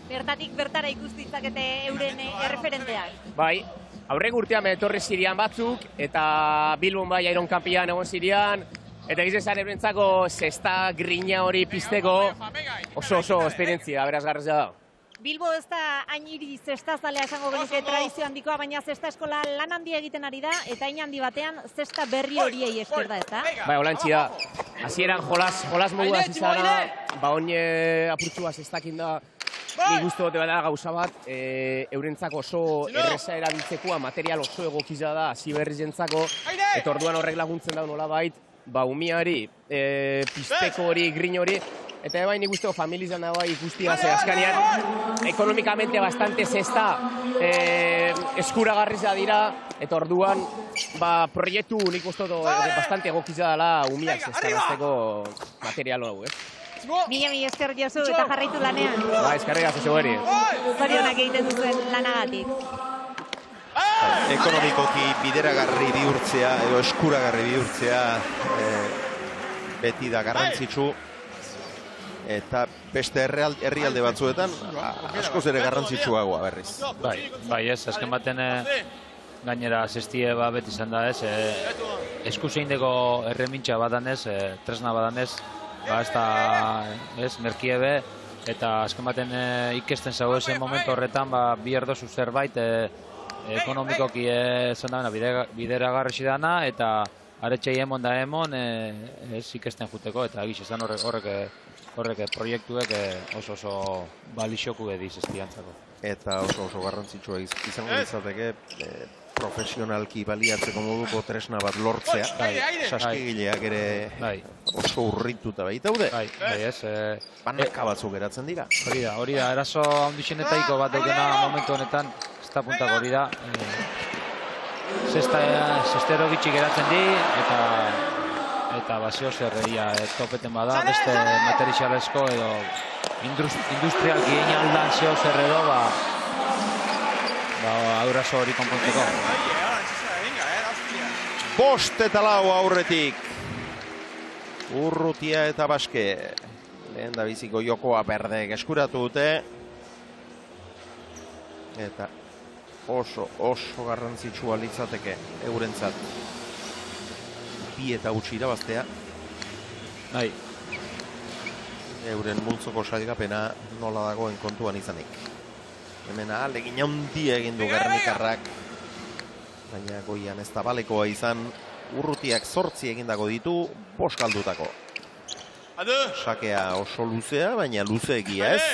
Bertatik bertara ikustitzakete euren erreferenteak. Bai, aurrek urtean etorri zirian batzuk, eta Bilbon bai Iron Campian egon zirian, eta egiz esan eurentzako zesta grina hori pizteko oso esperientzia, berazgarrez da. Bilbo ez da hain hiri zestazalea esango genuke tradizio handikoa, baina zesta eskola lan handia egiten ari da, eta hain handi batean zesta berri horiei esker da, ez da? Bai, holantzi da. Hasieran jolas modua zizara, ba honi apurtzua zestakin da, nik guztu dute bada gauza bat, eurentzako oso erreza erabiltzekoa, material oso egokiza da, hasi berriz jentzako, eta orduan horrek laguntzen da nola bait, ba umiari, pizteko hori, grin hori, eta bai nik guzteko familizan da bai ikustia, ze azkanean ekonomikamente bastante zesta eskuragarriz da dira, eta orduan proiektu nik guztoko bastante egokiza dela umiak zesta material hau, Mila esker Josu eta jarraitu lanean. Ba, eskerrik asko zeueri. Zorionak egiten duzuen lanagatik. Ekonomikoki bideragarri bihurtzea edo eskuragarri bihurtzea beti da garrantzitsu. Eta beste herrialde batzuetan askoz ere garrantzitsuagoa berriz. Bai, ez, azken baten gainera zestie beti izan da ez, eskuzeindeko erremintxa badanez, tresna badanez, ez da, merkiebe, eta azken baten ikesten zau esen momentu horretan, bi erdozu zerbait, ekonomikoki bideragarri dana, eta aretxei emon da emon, ez ikesten juteko, eta egiz esan horrek proiektuek oso balixoku ediz estiantzako. Eta oso garrantzitsua izango izateke profesionalki baliatzeko moduko tresna bat lortzea. Saskigileak ere oso urrituta baitaude. Bai, ez. Banaka batzuk geratzen dira. Hori da, eraso handixenetaiko bat daukena momentu honetan, ez da puntako hori da. Zestero gitxik geratzen di, eta basio zerreia topeten bada, beste materialezko edo industrialki egin aldan zeo zerredo, aurazo hori konpontzeko. 5 eta 4 aurretik. Urrutia eta Baske. Lehen da biziko jokoa berdek eskuratu dute. Eta oso garrantzitsua litzateke eurentzat. 2 eta utzi irabaztea. Bai. Euren multzoko sailgapena nola dagoen kontuan izanik. Hemen ahalegin handia egin du Gernikarrak. Baina goian ez da balekoa izan. Urrutiak 8 egindako ditu, 5 galdutako. Sakea oso luzea, baina luzeegia ez.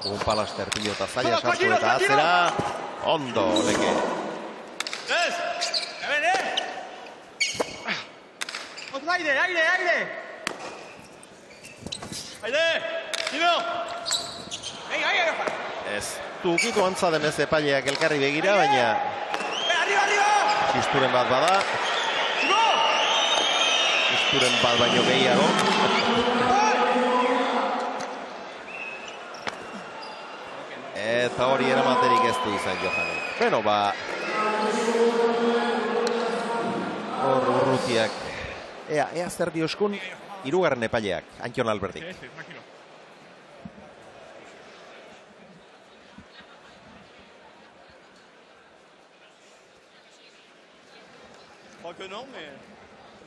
Un Palaster pilota zaila sartu eta atzera. Ondo, leke. Aire! Aire! Tino! Venga, Johan! Ez dukiko antza denez epaileak elkarri begira, baina Isturen bat bada. Isturen bat baino gehiago. Eta hori eramaterik ez du izan Johanek. Beno, hor urrutiak. Ea zer dioskun, 3. epaileak, Antion Alberdik.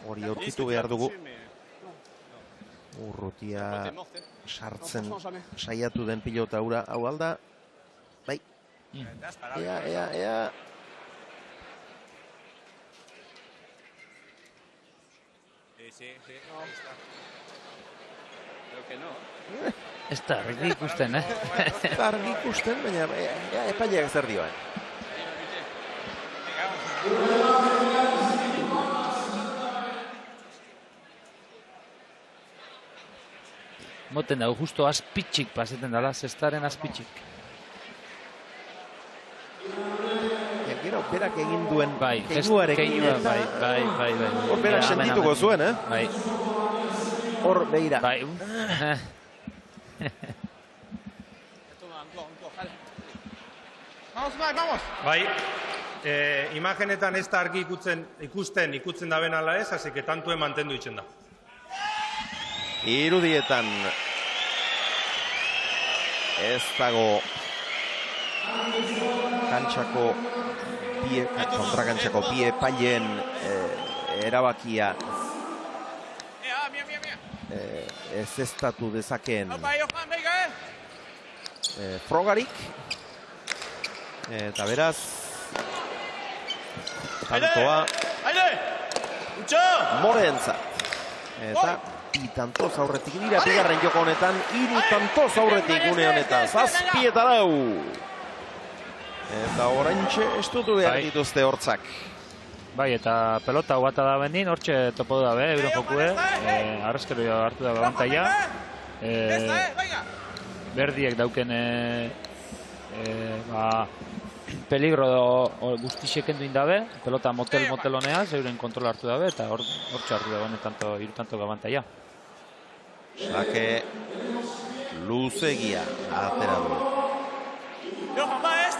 Hori aurkitu behar dugu. Urrutia sartzen saiatu den pilota hura. Hau alda. Bai. Ea. Ez da argi ikusten, Ez da argi ikusten, baina epaileak zer dioen. Moten dago, justo azpitxik paseten dala, zestaren azpitxik. Gero, berak egin duen keinuarekin eta... Bai. Hor berak sentituko zuen, Bai. Hor, behira. Bai. Vamos! Bai, imagenetan ez da argi ikusten daben ala ez, hasi que tantue mantendu itzen da. Irudietan ez dago kantxako kontrakantxako bi epaileen erabakia ezeztatu dezakeen frogarik eta beraz tantoa Morentzat eta bi tantoz aurretik dira bigarren joko honetan, 3 tantoz aurretik une honetan, 7-4. Eta oraintxe estutu behar dituzte hortzak. Bai, eta pelota bata da bendin, hortxe topo da be, eurofokue, arrezkero hartu da abantaia. Berdiek dauken peligro guztixek enduin dabe, pelota motel honeaz, euren kontrol hartu dabe, eta hortxe hartu da benetan irutanto abantaia. Sake luzegia atera du. Tomas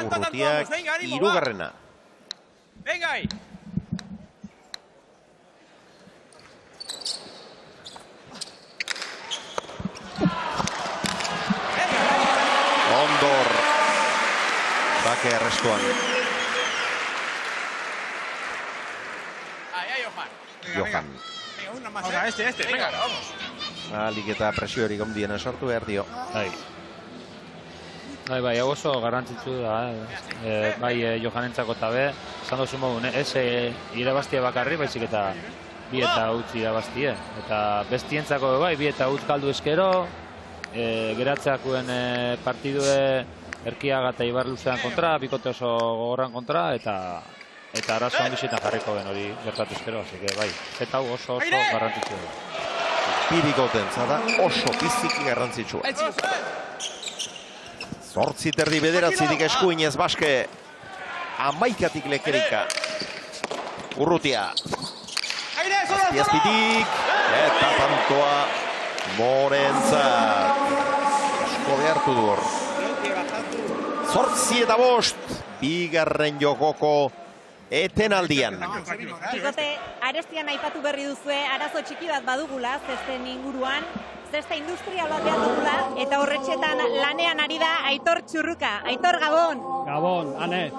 Urrutiak hirugarrena. Venga ahí. Ondor. Sake arrestuan. Johan. Ahora este, venga, vamos. Alik eta presiorik ondiena sortu behar dio. Bai, hau oso garrantzitsu da, bai Johanentzako eta be, esan dozu modun, ez irabaztia bakarri, baizik eta bi eta utzi irabaztie. Eta bestientzako bai, bi eta utz galdu eskero, geratzeakuen partidue Erkiaga eta Ibar Luzean kontra, bikote oso gogorran kontra, eta arazo handixetan jarriko den hori gertatu eskero, así que bai, eta hau oso garrantzitsu da. Birikoten zada oso biziki garrantzitsua. 8:39 eskuinez Baske, 11 lekerika. Urrutia. Azpiazpitik, eta tantoa Morentzat. Asko behartu du hor. 8-5, bigarren jokoko etenaldian. Bikote, arestian aipatu berri duzue, arazo txiki bat badugula, zesten inguruan, zesta industrial bat behar dugula, eta horretxetan lanean ari da Aitor Txurruka. Aitor, Gabon! Gabon, ane.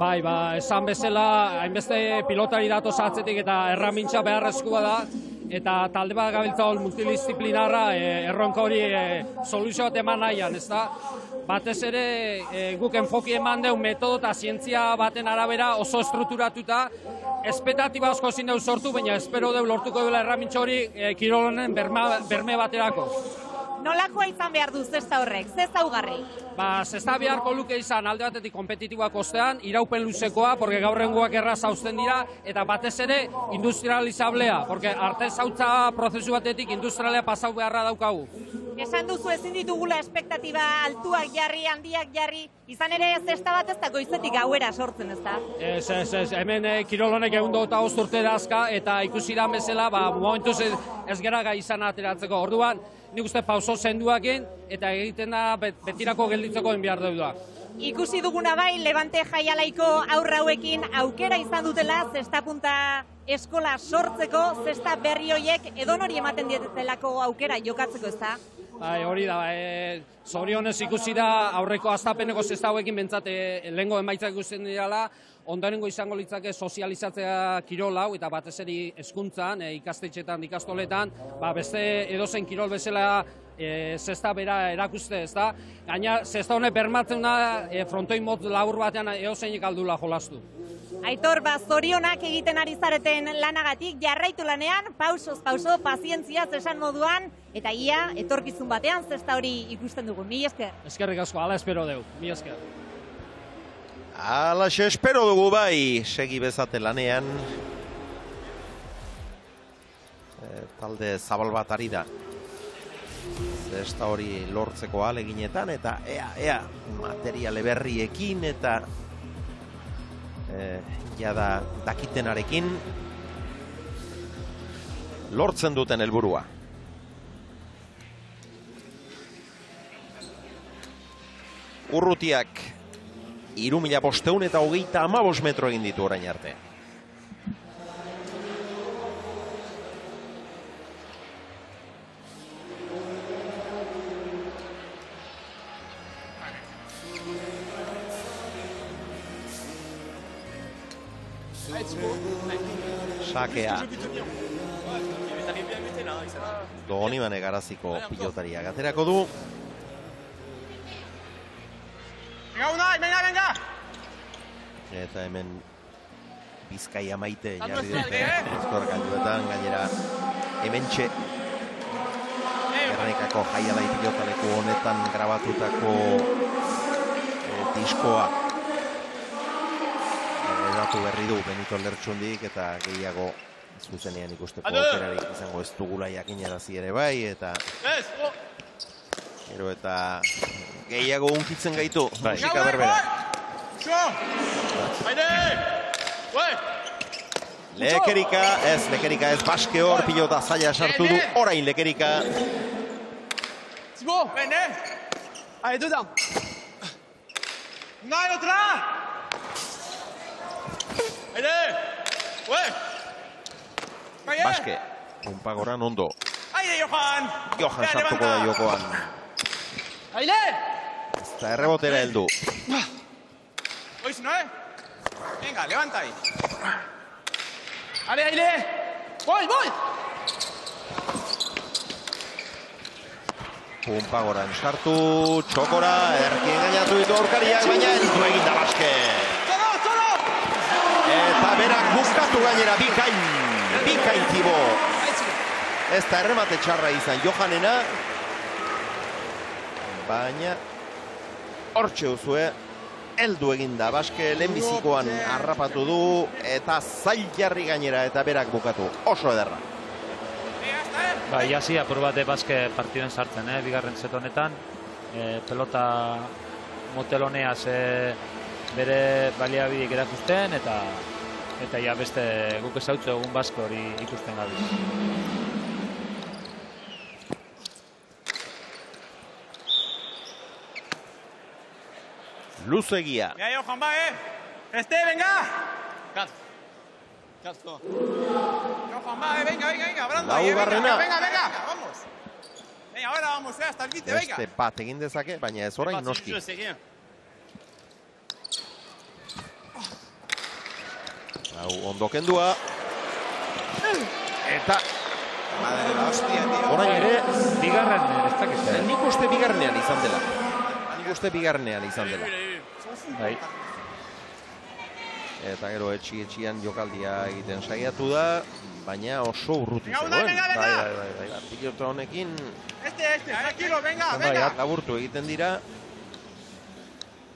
Bai, esan bezala, hainbeste pilotari datoz atzetik eta erramintza beharrezkoa da, eta talde bat gabiltza hor multidisciplinarra erronka hori soluzio bat eman nahian, ez da? Batez ere guk enfoki eman deu metodo eta zientzia baten arabera oso estrukturatuta, espetatiba asko ezin deu sortu, baina espero deu lortuko duela erramintza hori kirolonen berme baterako. Nolakoa izan behar du zesta horrek, zesta ugarri? Zesta beharko luke izan alde batetik kompetitiboak ostean, iraupen luzekoa, porque gaur rengoak erraz hauzten dira, eta batez ere industrializablea, porque arte zautza prozesu batetik industrialea pasau beharra daukagu. Esan duzu ezin ditugula espektatiba altuak jarri, handiak jarri, izan ere zesta bat ez da goizetik gauera sortzen, ez da? Ez, hemen kirolonek egun eta urte dazka, eta ikusi dan bezala, momentuz ez gera gai izan ateratzeko. Orduan, nik uste pauso zenduakin, eta egiten da betirako gelditzeko enbiar da. Ikusi duguna bai, Levante Jaialaiko aurra hauekin aukera izan dutela zesta punta eskola sortzeko, zesta berri horiek edonori ematen dietelako aukera jokatzeko, ez da? Hori da, zorionez ikusi da aurreko astapeneko zesta hauekin bentsat lehengo emaitzak ikusten dirala, ondorengo izango litzake sozializatzea kirol hau, eta batez ere hezkuntzan, ikastetxetan, ikastoletan, beste edozein kirol bezala zesta bera erakuste, ez da? Gaina, zesta honek bermatzen da frontoi mot labur batean edozeinik aldula jolastu. Aitor, zorionak egiten ari zareten lanagatik, jarraitu lanean, pausoz pauso, pazientziaz esan moduan, eta ia, etorkizun batean, zesta hori ikusten dugu. Mi esker. Eskerrik asko, ala espero dugu. Mi esker. Ala espero dugu bai, segi bezate lanean. Talde zabal bat ari da. Zesta hori lortzeko aleginetan, eta ea, materiale berriekin, eta jada dakitenarekin lortzen duten helburua. Urrutiak 3.535 metro egin ditu orain arte. Sakea. Donibane Garaziko pilotaria gaterako du. Venga! Eta hemen Bizkaia maite jarri dute eskorgailuetan, gainera hementxe Gernikako Jaialai pilotaleku honetan grabatutako diskoa edatu berri du Benito Lertxundik, eta gehiago zuzenean ikusteko aukerarik izango ez dugula jakinarazi ere bai, eta gero eta gehiago unkitzen gaitu musika berbera. Lekerika ez Baske hor pilota zaila sartu du, orain Lekerika. Allez, dedans. Non, l'autre là. Allez. Ouais. Baske, unpagoran ondo. Allez, Johan. Johan sartuko da jokoan. Allez. Eta errebotera heldu. Oiz, no, Venga, levanta ahí. Allez. Voy. Unpagoran sartu, txokora, erkien gainatu ditu aurkariak, baina heldu egin da Baske. Eta berak bukatu gainera, bikain Tibo. Ez da erremate txarra izan Johanena, baina hortxe duzue, heldu egin da Baske, lehenbizikoan harrapatu du, eta zail jarri gainera, eta berak bukatu, oso ederra. Iasi apur bate Baske partiden sartzen, bigarren set honetan. Pelota moteloneaz bere baliabideak erakusten, eta ja beste guk ezautze egun Baske hori ikusten gabiz. Luzegia. Mira, Johan, va, venga. Castro. Johan, va, venga, Brando. Laugarrena. Venga, vamos. Venga, ahora vamos, hasta el 20, venga. Beste bat egin dezake, baina ez orain noski. Hau, ondo kendua. Eta orain ere bigarren, ez dakit. Nik uste bigarrenean izan dela. Bai. Eta gero etxian jokaldia egiten saiatu da, baina oso urruti zegoen. Bai. Pilota honekin tranquilo, venga. Laburtu egiten dira.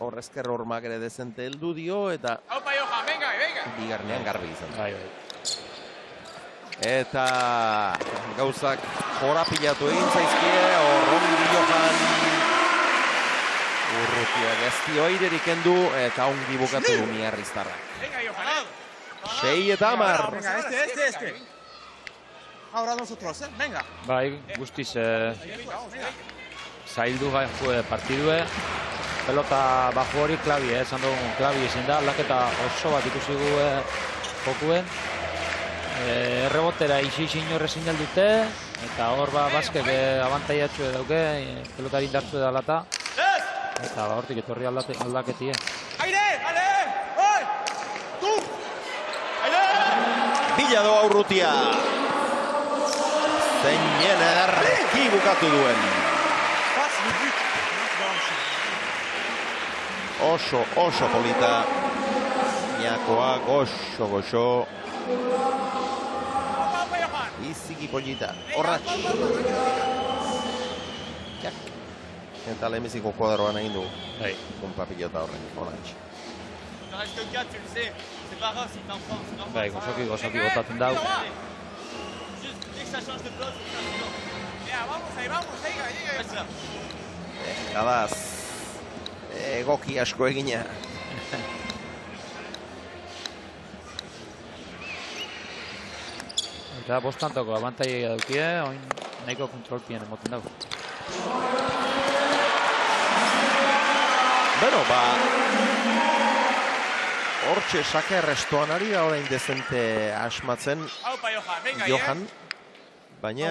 Horrezker hormak ere dezente heldu dio, eta bigarnean garbi izan. Bai. Eta gauzak jorapilatu egin zaizkie, horrondi Johan urrutiak ez dio airerik endu, eta ongi bukatu du Miarriztarra. 6 eta 10. Venga, este. Ahora nosotros, venga. Bai, guztiz zaildu partidue. Pelota bajo hori klabi, esan dugun klabi ezin da, aldaketa oso bat ikusi gu jokuen. Errebotera isi-isin horrezin dute, eta hor Baskek abantaiatxue dauke, pelotari indartzu edalata. Eta hortik etorri aldaketie. Aire! Bila doa Urrutia. Zeinen ederki bukatu duen. Oso polita. Niakoa, goxo. Biziki polita. Horratx. Eta lehenbiziko kuadroan egin du. Kumpa pilota horren, horratx. Bai, gozoki botatzen dau. Gadaz, egoki asko egina. Eta bostantako abantaia daukie, oin nahiko kontrolpien emoten dago. Bueno, hortxe sake restoan ari da orain dezente asmatzen Johan, baina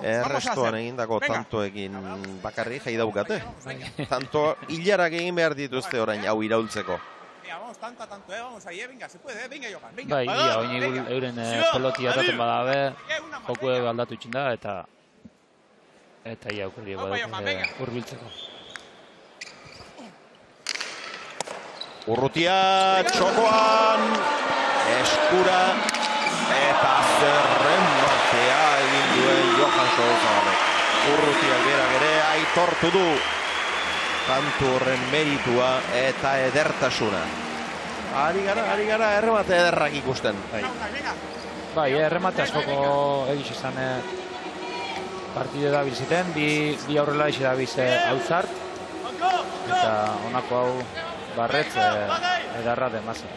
errestoan egindako tantoekin bakarri jai daukate. Tanto hilarak egin behar dituzte orain hau iraultzeko. Bai, oin euren pelotia ataten badabe, joku aldatu itxin da, eta ia aukerri badauke urbiltzeko. Urrutia txokoan, eskura, eta zerrematea egin duen Johan Sorozabalek. Urrutia berak ere aitortu du kantu horren meritua eta edertasuna. Ari gara erremate ederrak ikusten. Bai, erremate askoko egiz izan partide da bilziten, bi aurrela isi da biz hautzart, eta honako hau Barretz edarra demazen.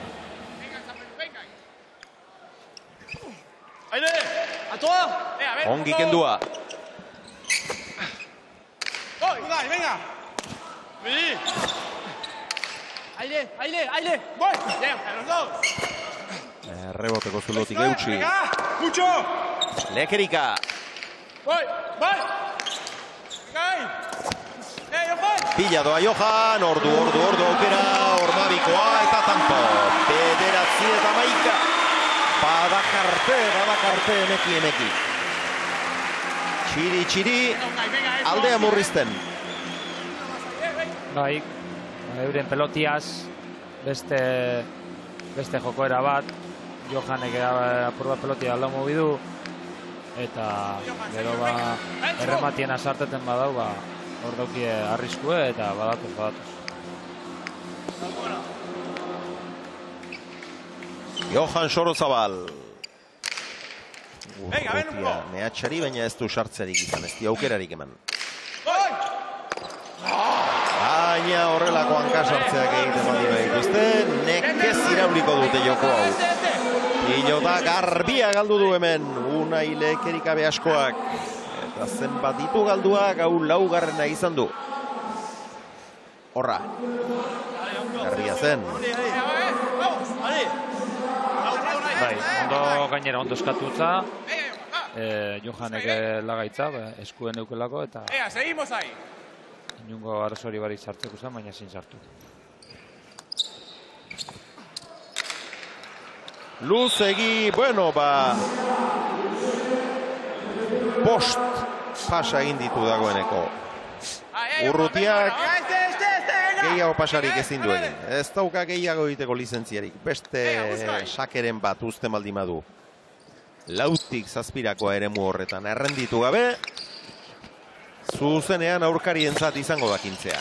Ongi kendua. Reboteko zulotik eutxi. Lekerika. Bila doa Johan, ordu aukera, Ormabikoa eta tampo. Bederatzi eta maika. Badakarte, emeki. Txiri, aldea murrizten. Bai, euren pelotiaz, beste jokoera bat. Johanek apur bat pelotia alda mugidu. Eta gero errematien azarteten badau, hor daukie arriskue eta badatuz. Johan Sorozabal. Urrutia mehatxari, baina ez du sartzerik izan, ez di aukerarik eman. Baina horrelako hankasartzeak egiten badi behituzte, nekez irauliko dute joko hau. Pilota garbia galdu du hemen, Unai Lekerikabe askoak. Eta zenbat ditu galduak, hau laugarrena izan du. Horra. Garbia zen. Bai, gainera ondo eskatutza. Johanek lagaitza, eskuen eukelako, eta inungo arazori barik sartzeko zen, baina zin sartu. Luzegi, bueno, post pasa egin ditu dagoeneko. Urrutiak gehiago pasarik ezin du egin. Ez dauka gehiago egiteko lizentziarik. Beste sakeren bat uzten baldin badu. Lautik zazpirakoa eremu horretan errenditu gabe, zuzenean aurkarientzat izango dakintzea.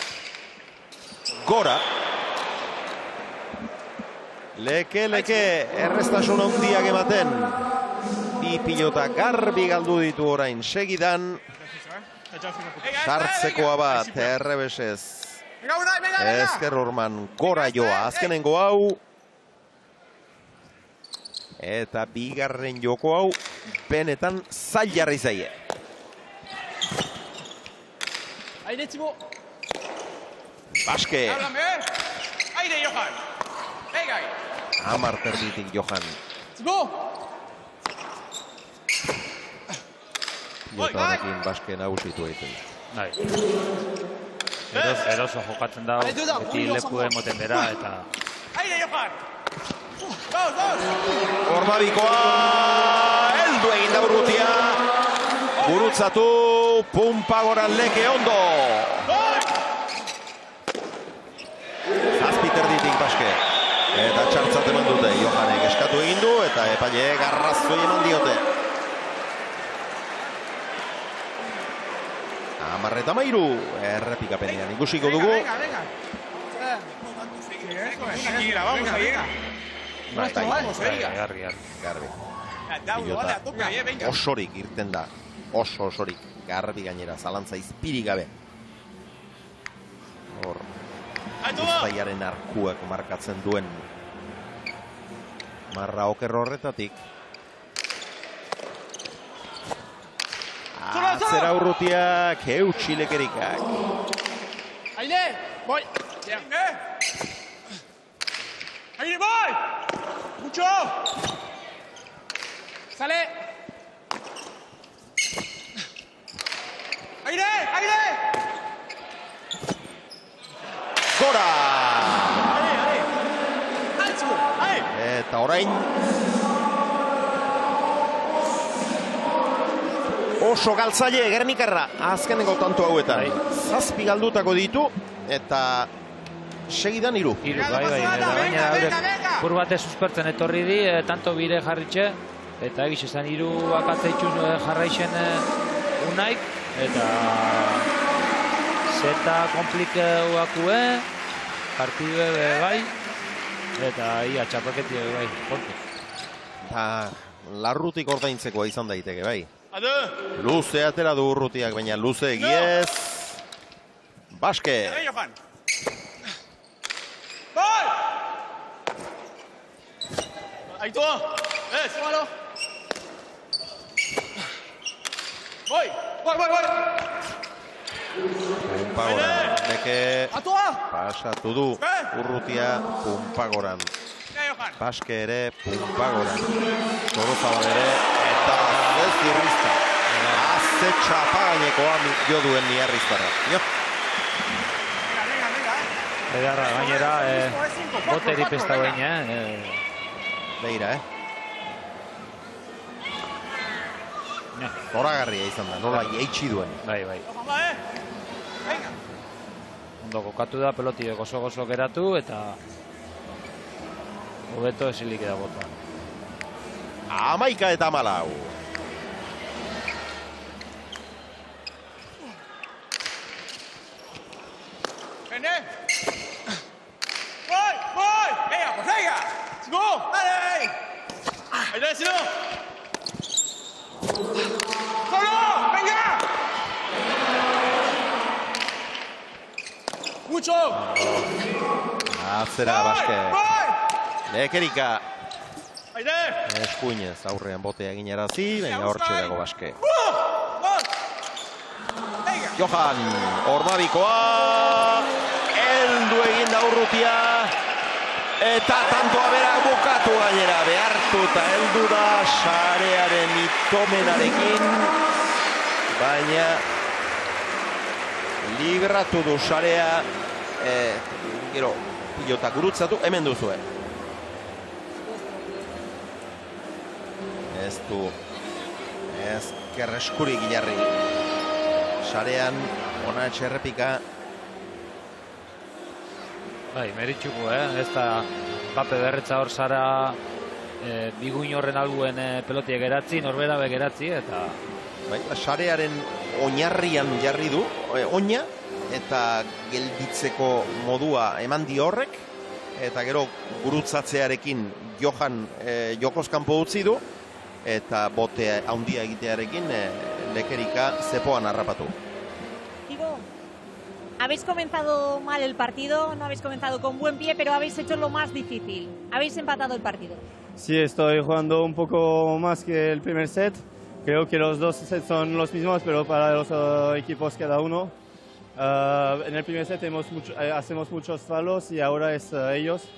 Gora. Leke, errestasun handiak ematen. Bi pilota garbi galdu ditu orain segidan. Sartzekoa bat, errebesez. Ezker Orman gora joa, azkenengo hau. Eta bigarren joko hau, benetan zailarri zaie. Baske. Hamar terditik Johan. Pilotarekin Baske nagusitu egiten. Eroso jokatzen dago, beti leku emoten bera, eta Ormabikoa, heldu egin da Urrutia. Gurutzatu, Pumpagoran leke ondo. Zazpiterditik Baske. Eta txartzat eman dute, Johanek eskatu egin du, eta epaileek arrazoi eman diote. 10-13, errepikapenean ikusiko dugu. Garbi. Pilota osorik irten da. Osorik. Garbi gainera, zalantza izpirik gabe. Hor, Uztaiaren arkuak markatzen duen marra oker horretatik. Atzera Urrutiak, eutsi Lekerikak. Aire, voy. Aire, voy. Mucho. Sale. Aire. Gora! Eta orain oso galtzaile Gernikarra azkeneko tanto hauetan. Zazpi galdutako ditu eta segidan 3. Baina pur batez suspertzen etorri di, tanto bire jarritxe, eta egiz esan 3 akatzeitxun jarraixen unaik, eta zeta komplikeuakue, partidu bai, eta ia txapaketi bai, portu. Eta larrutik ordaintzekoa izan daiteke bai. Luze atera du Urrutiak, baina luze egiez. Baske. Voy. Aitor, es. Voy. Pumpagoran, beke pasatu du Urrutia Pumpagoran. Baske ere Pumpagoran. Zorozabal ere eta ez irrizta. Aze txapagainekoa jo duen niarriztarra. Edarra, gainera, boteri pesta baina. Beira, Zoragarria izan da, nola jaitsi duen. Bai. Ondo kokatu da, peloti gozo geratu, eta hobeto esilik da bota. 11-14. Vene. Voy. Venga, pues venga. Sigo. Dale. Ahí, Sigo. ¡Solo! ¡Venga! ¡Mucho! Atzera Baske. Lekerika. Aire! Eskuinez aurrean botea ginarazi, baina hortxe dago Baske. Johan, Ormabikoa. Heldu egin da Urrutia. Eta tantoa bera bukatu gainera, behartu eta heldu da sarearen itomenarekin, baina libratu du sarea, gero pilota gurutzatu, hemen duzue. Ez du, ezkerreskurik jarri. Sarean, ona etxerrepika. Bai, meritxuko, ez da pape berretza hor zara biguin horren albuen pelotiek geratzi, norbera begeratzi, eta... Bai, sarearen oinarrian jarri du, oina, eta gelditzeko modua eman di horrek, eta gero gurutzatzearekin Johan jokozkanpo utzi du, eta bote handia egitearekin Lekerika zepoan harrapatu. Habéis comenzado mal el partido, no habéis comenzado con buen pie, pero habéis hecho lo más difícil. Habéis empatado el partido. Sí, estoy jugando un poco más que el primer set. Creo que los dos sets son los mismos, pero para los equipos cada uno. En el primer set hacemos muchos falos y ahora es ellos.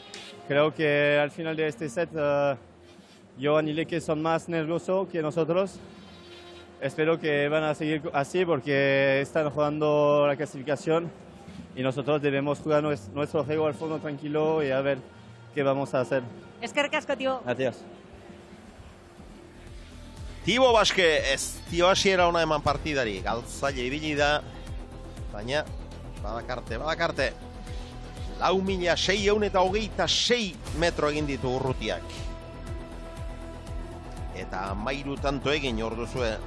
Creo que al final de este set, Johan y Leke son más nerviosos que nosotros. Espero que van a seguir así porque están jugando la clasificación y nosotros debemos jugar nuestro juego al fondo tranquilo y a ver qué vamos a hacer. Eskerrik asko, Tibo. Adiós. Tibo Baske ez dio hasiera ona eman partidari. Galtzaile ibili da, baina badakarte. 4.626 metro egin ditu Urrutiak. Eta 13 tanto egin orduzue.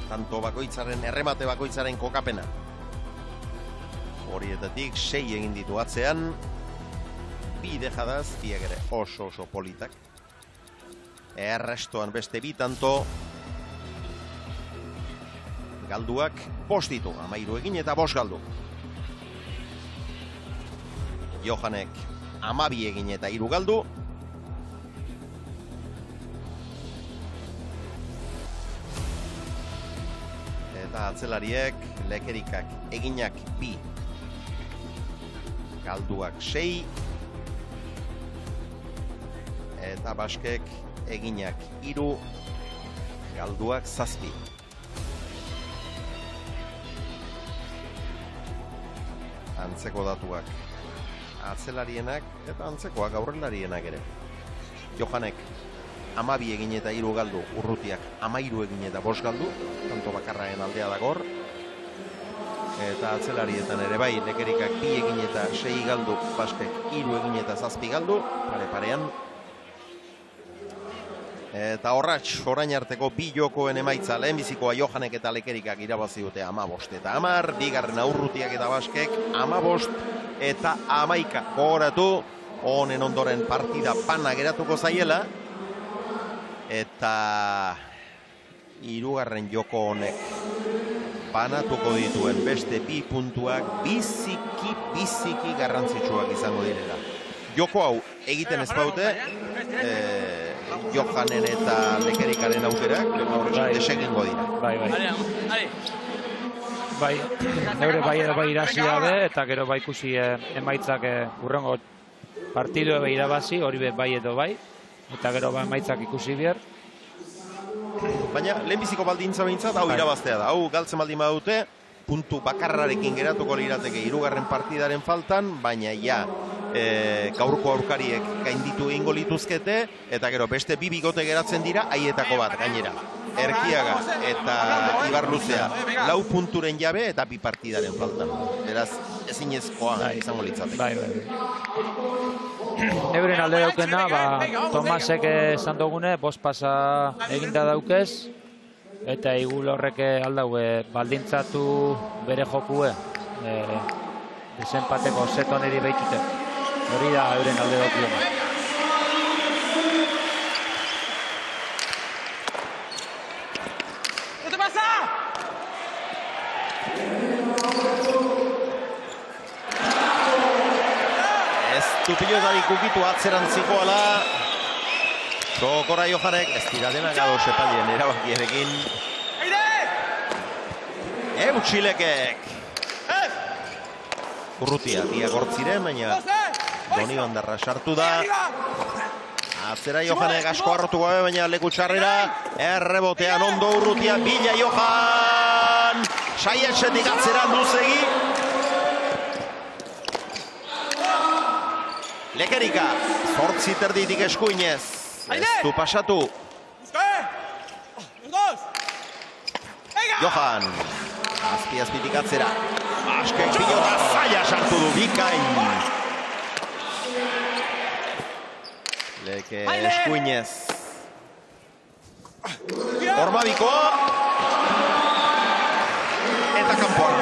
Tanto bakoitzaren, erremate bakoitzaren kokapena. Horietatik 6 egin ditu atzean. 2 dejadaz, biak ere oso politak. Errestoan beste 2 tanto. Galduak 5 ditu, 13 egin eta 5 galdu. Johanek 12 egin eta 3 galdu. Eta atzelariek, Lekerikak eginak 2. Galduak 6. Eta Baskek eginak 3. Galduak 7. Antzeko datuak. Atzelarienak eta antzekoak aurrelarienak ere. Johanek 12 egin eta 3 galdu, Urrutiak 13 egin eta 5 galdu, tanto bakarraen aldea dagor. Eta atzelarietan ere bai, Lekerikak 2 egin eta 6 galdu, Baskek 3 egin eta 7 galdu, pare-parean. Eta horratx, orain arteko 2 jokoen emaitza, lehenbizikoa Johanek eta Lekerikak irabazi dute 15 eta 10, bigarren Urrutiak eta Baskek 15 eta 11. Gogoratu, honen ondoren partida bana geratuko zaiela. Eta 3. joko honek banatuko dituen beste 2 puntuak biziki garrantzitsuak izango direla. Joko hau egiten ez baute, Johanen eta Lekerikaren aukerak desegingo dira. Bai, neure bai edo bai irazi dabe, eta gero bai ikusi emaitzak urrengo partidu ebe irabazi, hori bai edo bai, eta gero emaitzak ikusi bier. Baina, lehenbiziko baldintza behintzat, hau irabaztea da. Hau galtzen baldin badute, puntu bakarrarekin geratuko lirateke 3. partidaren faltan, baina ja, gaurko aurkariek gainditu egingo lituzkete, eta gero beste 2 bigote geratzen dira, haietako bat gainera. Erkiaga eta Ibarluzea 4 punturen jabe eta 2 partidaren faltan. Beraz, ezinezkoa izango litzateke. Euren alde daukena, Tomasek esan dugune, 5 pasa eginda daukez, eta igul horrek aldaue baldintzatu bere jokue, desenpateko zetoneri behitute. Hori da euren alde daukena. Pilotarik ukitu atzeran zikoala. Sokora Johanek, ez dira denak ados epailen erabakierekin. Eutxilekek. Urrutia, biak hortziren, baina Doni Bandarra sartu da. Atzera Johanek asko harrotu gabe, baina leku txarrera. Errebotean ondo Urrutia, bila Johan. Saietxetik atzeran duzegi. Lekerika, 8 terditik eskuinez. Ez du pasatu. Johan, azpi-azpitik atzera. Baskek pilota zaila sartu du bikain. Leke eskuinez. Orbabikoa. Eta kanpoan.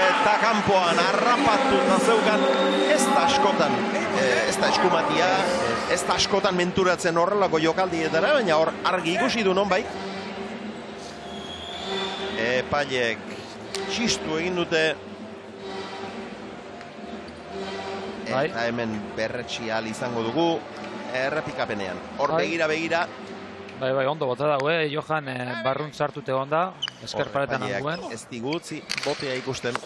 Eta kanpoan, harrapatuta zeukan. Ez da askotan, ez da eskumatia, ez da askotan menturatzen horrelako jokaldietara, baina hor argi ikusi du nonbait. Epailek txistu egin dute. Eta hemen berretsi ahal izango dugu errepikapenean. Hor begira. Bai, ondo bota dago, Johan barrunt sartute onda, eskerparetan handuen. Ez digutzi, botea ikusten.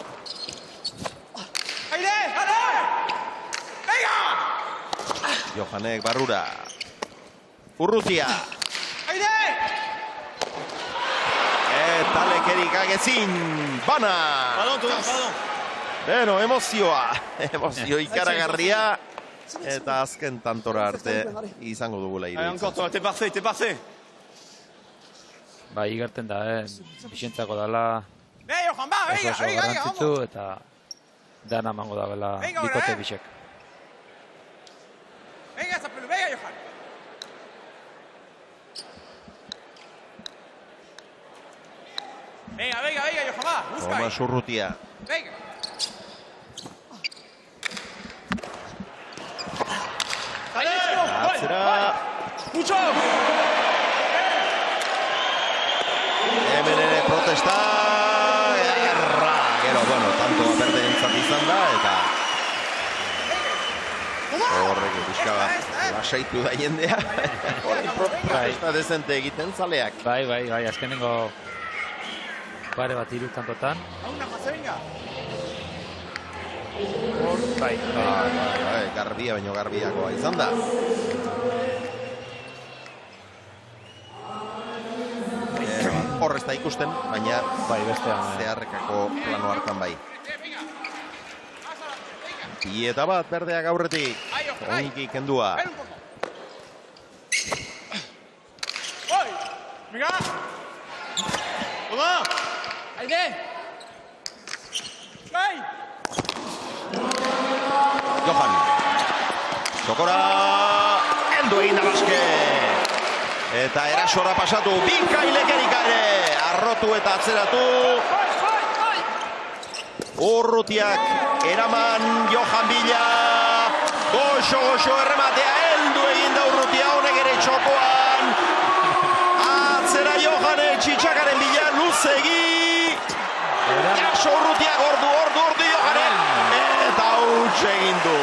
Johanek barrura. Urrutia. Eta Lekerikak ezin. Bana. Beno, emozioa. Emozio ikaragarria. Eta azken tantora arte izango dugula iruditzen. T'es parfait. Bai, igerten da, Bixentzako dala Johan, va, oso garrantzitsu eta dana emango da bela bikote Bixek. Venga, Zapelu, venga, Johan. Venga, Johan, va, busca. Tomas Urrutia. Venga. Atzera. Mucho. Hemen ere protesta. Erra. Gero, bueno, tanto aperte entzat izan da, eta horrek pixka lasaitu da jendea. Protesta dezente egiten zaleak. Bai, azkenengo pare bat hiru tantotan. Bai. Garbia baino garbiagoa izan da. Hor ez da ikusten, baina zeharrekako plano hartan bai. Pieta bat berdeak aurretik. Oniki kendua. Venga. Toma. Aide. Bai. Johan. Txokora. Endu egin da basket. Eta erasora pasatu. Bikailekerik ere. Arrotu eta atzeratu. Urrutiak eraman Johan Bila. Goxo errematea. Heldu egin da Urrutia. Honek ere txokoan. Atzera Johane txitsakaren bila. Luzegi. Jaso Urrutia gordu Johane. Eta huts egin du.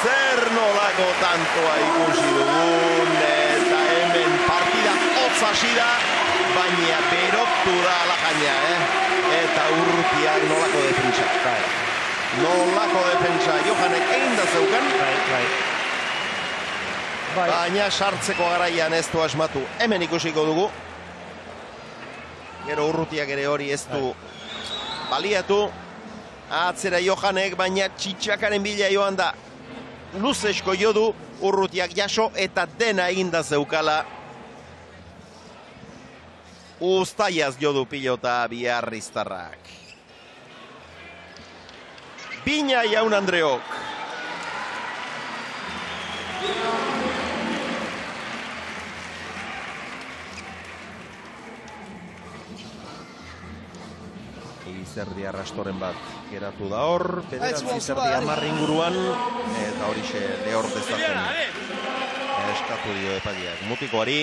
Zer nolako tantoa ikusi dugun. Eta hemen partida hotz hasi da. Baina berotu da alajaina, Eta Urrutiak nolako defentsa. Nolako defentsa Johanek egin da zeukan. Baina sartzeko garaian ez du asmatu. Hemen ikusiko dugu. Gero Urrutiak ere hori ez du baliatu. Atzera Johanek, baina txitsakaren bila joan da. Luzesko jo du Urrutiak jaso eta dena egin da zeukala. Uztaiaz jo du pilota Biarriztarrak. Bina Jaun Andreok. Izerdi arrastoren bat geratu da hor. Bederatzi izerdi 10 inguruan. Eta horixe lehor dezaten eskatu dio epaileak mutikoari.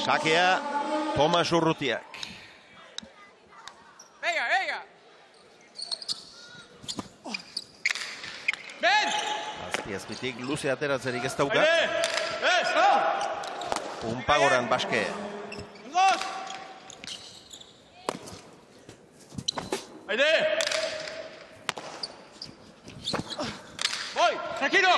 Sakea Tomas Urrutiak. Venga. Ben! Azpitik luze ateratzerik ez dauka. Pumpagoran baske. Aide! Voy, tranquilo!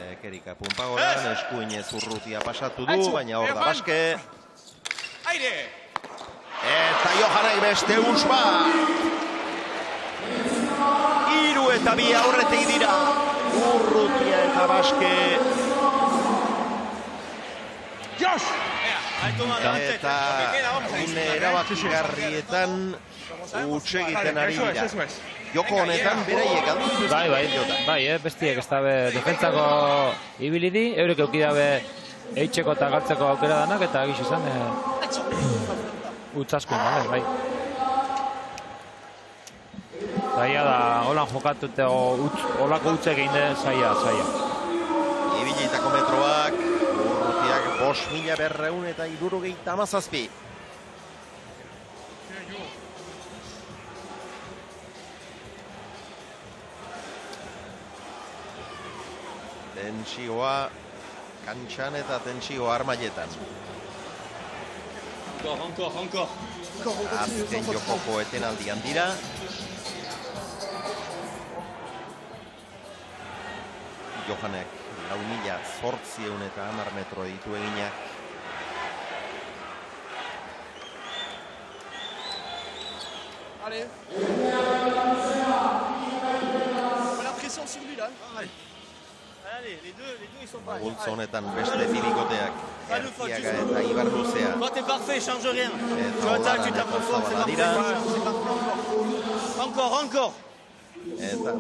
Lekerika Pumpagoran, eskuinez Urrutia pasatu du, baina hor da baske. Aire! Eta Johanek beste usba. 3 eta 2 aurretik dira. Urrutia eta baske. Eta une erabakigarrietan utxe egiten ari dira. Joko honetan beraiek aldu. Bai, bestiek ez dabe defentzako ibilidi, eurek eukidabe eitzeko eta galtzeko aukera danak, eta egiz izan utzaskun, bai. Zaila da, holan jokatu eta holako utzek egin den zaila. Ibilietako metroak, Urrutiak 5.277. Tentsioa kantxan eta tentsioa armailetan. Encore. Azken jokoko etenaldian dira. Johanek 4.810 metro ditu eginak. Allez. On a la pression sur lui là. Allez, les deux ils sont pas. Bultz honetan beste bibikoteak Erkiaga eta Ibar Luzea. Toi t'es parfait, change rien. Tu attaques, tu t'approfondes, c'est parfait. Encore. Eta,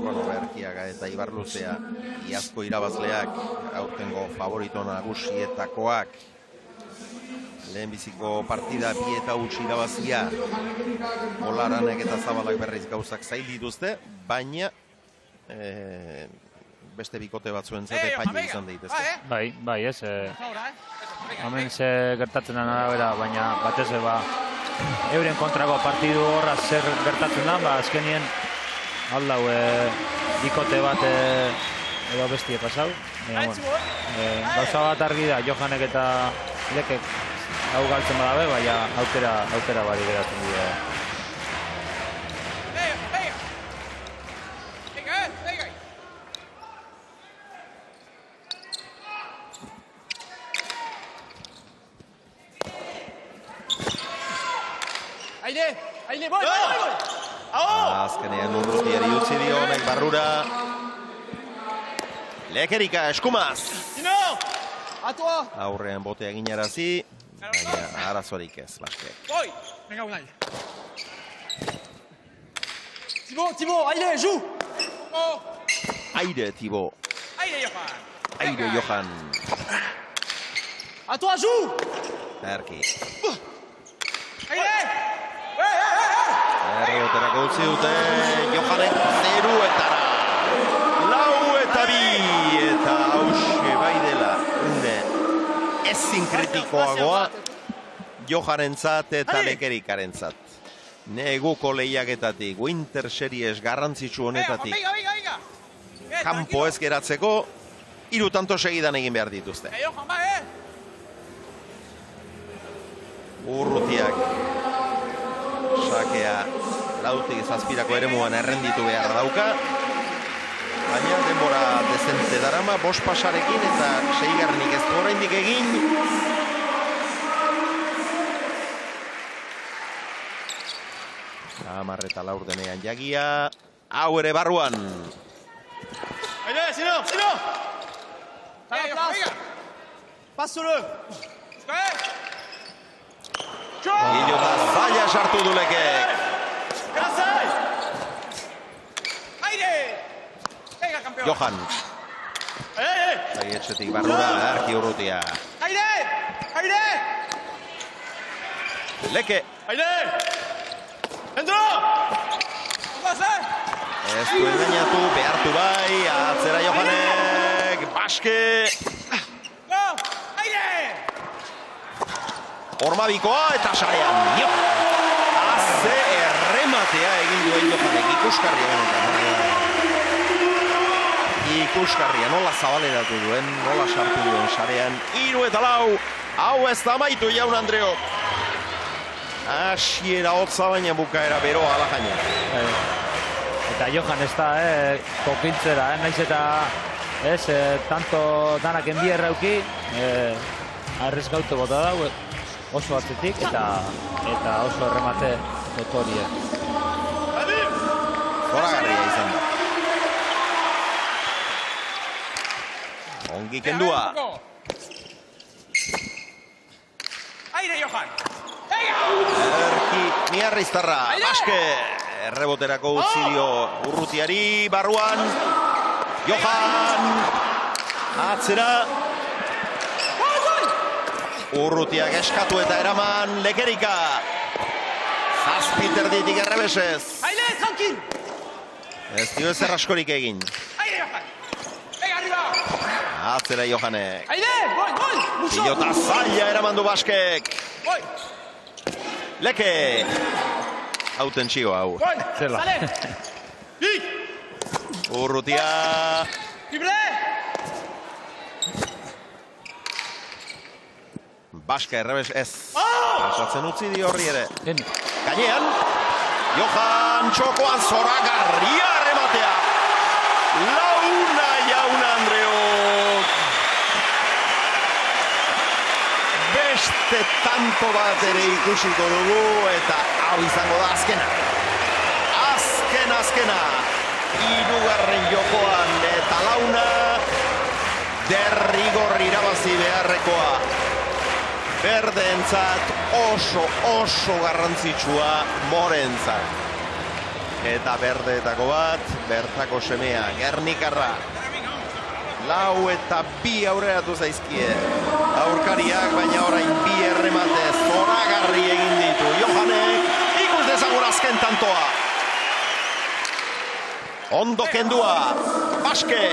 Erkiaga eta Ibar Luzea iazko irabazleak, aurtengo favorito nagusietakoak. Lehenbiziko partida 2-0 irabazia. Olaranek eta Zabalak berriz gauzak zail dituzte, baina beste bikote batzuentzat epaile izan daitezke. Bai, ez. Hemen ze gertatzen den arabera, baina batez euren kontrako partidu horra zer gertatzen da, azkenien aldau bikote bat edo bestie pasau. Gauza bat argi da, Johanek eta Lekek hau galtzen badabe, baina aukera bari geratzen dira. Aile, voy! Azkenean Urrutiari utzi dio honek barrura. Lekerika eskumaz. Aurrean botea ginarazi, baina arazorik ez, Baskek. Venga, Unai. Thibaut, aile, joue! Aire, Thibaut. Aire, Johan. A toi, joue! Erki. Aile! Erroterako utzi dute Johanek 0-etara. 4-2 eta hauxe bai dela une ezin kritikoagoa Johanentzat eta Lekerikarentzat. Neguko lehiaketatik, Winter Series garrantzitsu honetatik kanpo ez geratzeko 3 tanto segidan egin behar dituzte. Urrutiak sakea lautik zazpirako eremuan errenditu behar dauka, baina denbora dezente darama, 5 pasarekin eta 6garrenik ez du oraindik egin. Amarreta laur denean jagia, hau ere barruan. Aile, sino! Passe-le! Pilota zaila sartu du Lekek. Johan. Zaietxetik barrura, Erki Urrutia. Leke. Ez du engainatu, behartu bai, atzera Johanek, Baske. Ormabikoa eta sarean. Aze errematea egin duen Johanek, ikuskarria benetan. Ikuskarria, nola zabaleratu duen, nola sartu duen sarean. 3-4, hau ez da amaitu jaun Andreok. Asiera hotza baina bukaera beroa ala jaina. Eta Johan ez da, kopintzera, naiz eta tanto danak enbierra euki, arrezgaute bota dau, oso atzetik eta oso erremate notorie. Zoragarria izan da. Ongi kendua. Aire, Johan! Erki Miarriztarra, Baske. Erreboterako utzi dio Urrutiari, barruan. Johan. Atzera. Urrutiak eskatu eta eraman Lekerika. Zazpiter ditik errebesez. Aile, tranquil! Ez dio ezer askorik egin. Aile, Johan! Venga, arriba! Atzera Johanek. Aile, voy! Pilota zaila eraman du Baskek. Leke. Hauten txio hau. Zela. Urrutia. Baske errebes ez. Pasatzen utzi di horri ere. Gainean. Johan txokoan zoragarria rematea. Launa jaun Andreo. beste tanto bat ere ikusiko dugu, eta hau izango da azkena. Azkena. Hirugarren jokoan eta launa derrigor irabazi beharrekoa. Berdeentzat oso garrantzitsua Morentzat. Eta berdeetako bat, bertako semea, Gernikarra. 4-2 aurreratu zaizkie. Aurkariak, baina orain 2 erremate zoragarri egin ditu. Johanek, ikus dezagun azken tantoa. Ondo kendua, Baske.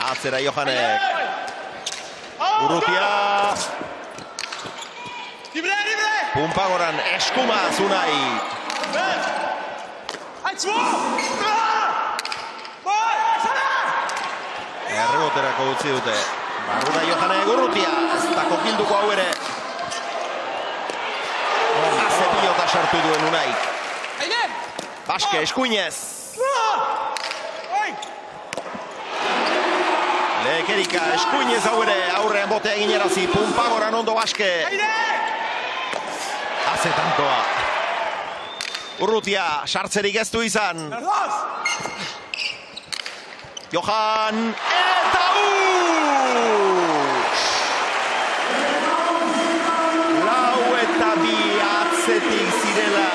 Atzera Johanek. Urrutia. Pumpagoran eskuma Zunai. Erreboterako utzi dute. Barruna Johanek Urrutia. Ez dako bilduko hau ere. Aze pilota sartu duen Unaik. Baske eskuinez. Lekerika eskuinez hau ere. Aurrean botea eginerazi. Pumpagoran ondo Baske. Aze tantoa. Urrutia, sartzerik ez du izan. Johan, eta huts! 4-2 atzetik zirela,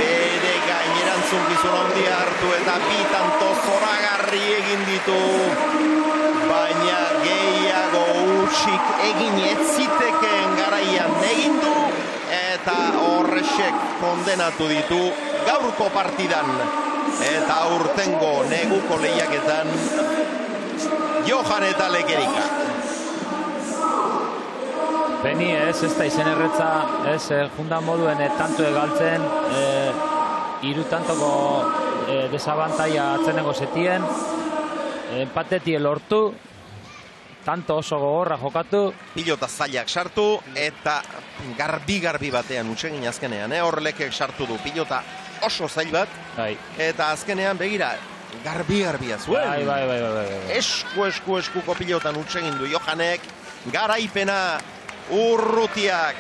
bere gainerantzukizun handia hartu eta 2 tanto zoragarri egin ditu. Baina gehiago hutsik egin ez zitekeen garaian egin du. Eta horrexek kondenatu ditu gaurko partidan. Eta aurtengo neguko lehiaketan Johan eta Lekerika. Beni ez da izen erretza, ez jundan moduen tanto egaltzen, 3 tantoko desabantaia atzenengo zetien, empatetie lortu, tanto oso gogorra jokatu. Pilota zailak sartu eta garbi batean utsegin azkenean. Horrelekek sartu du pilota oso zail bat. Eta azkenean begira, garbi-garbia zuen. Bai. Eskuko pilotan utsegin du Johanek. Garaipena Urrutiak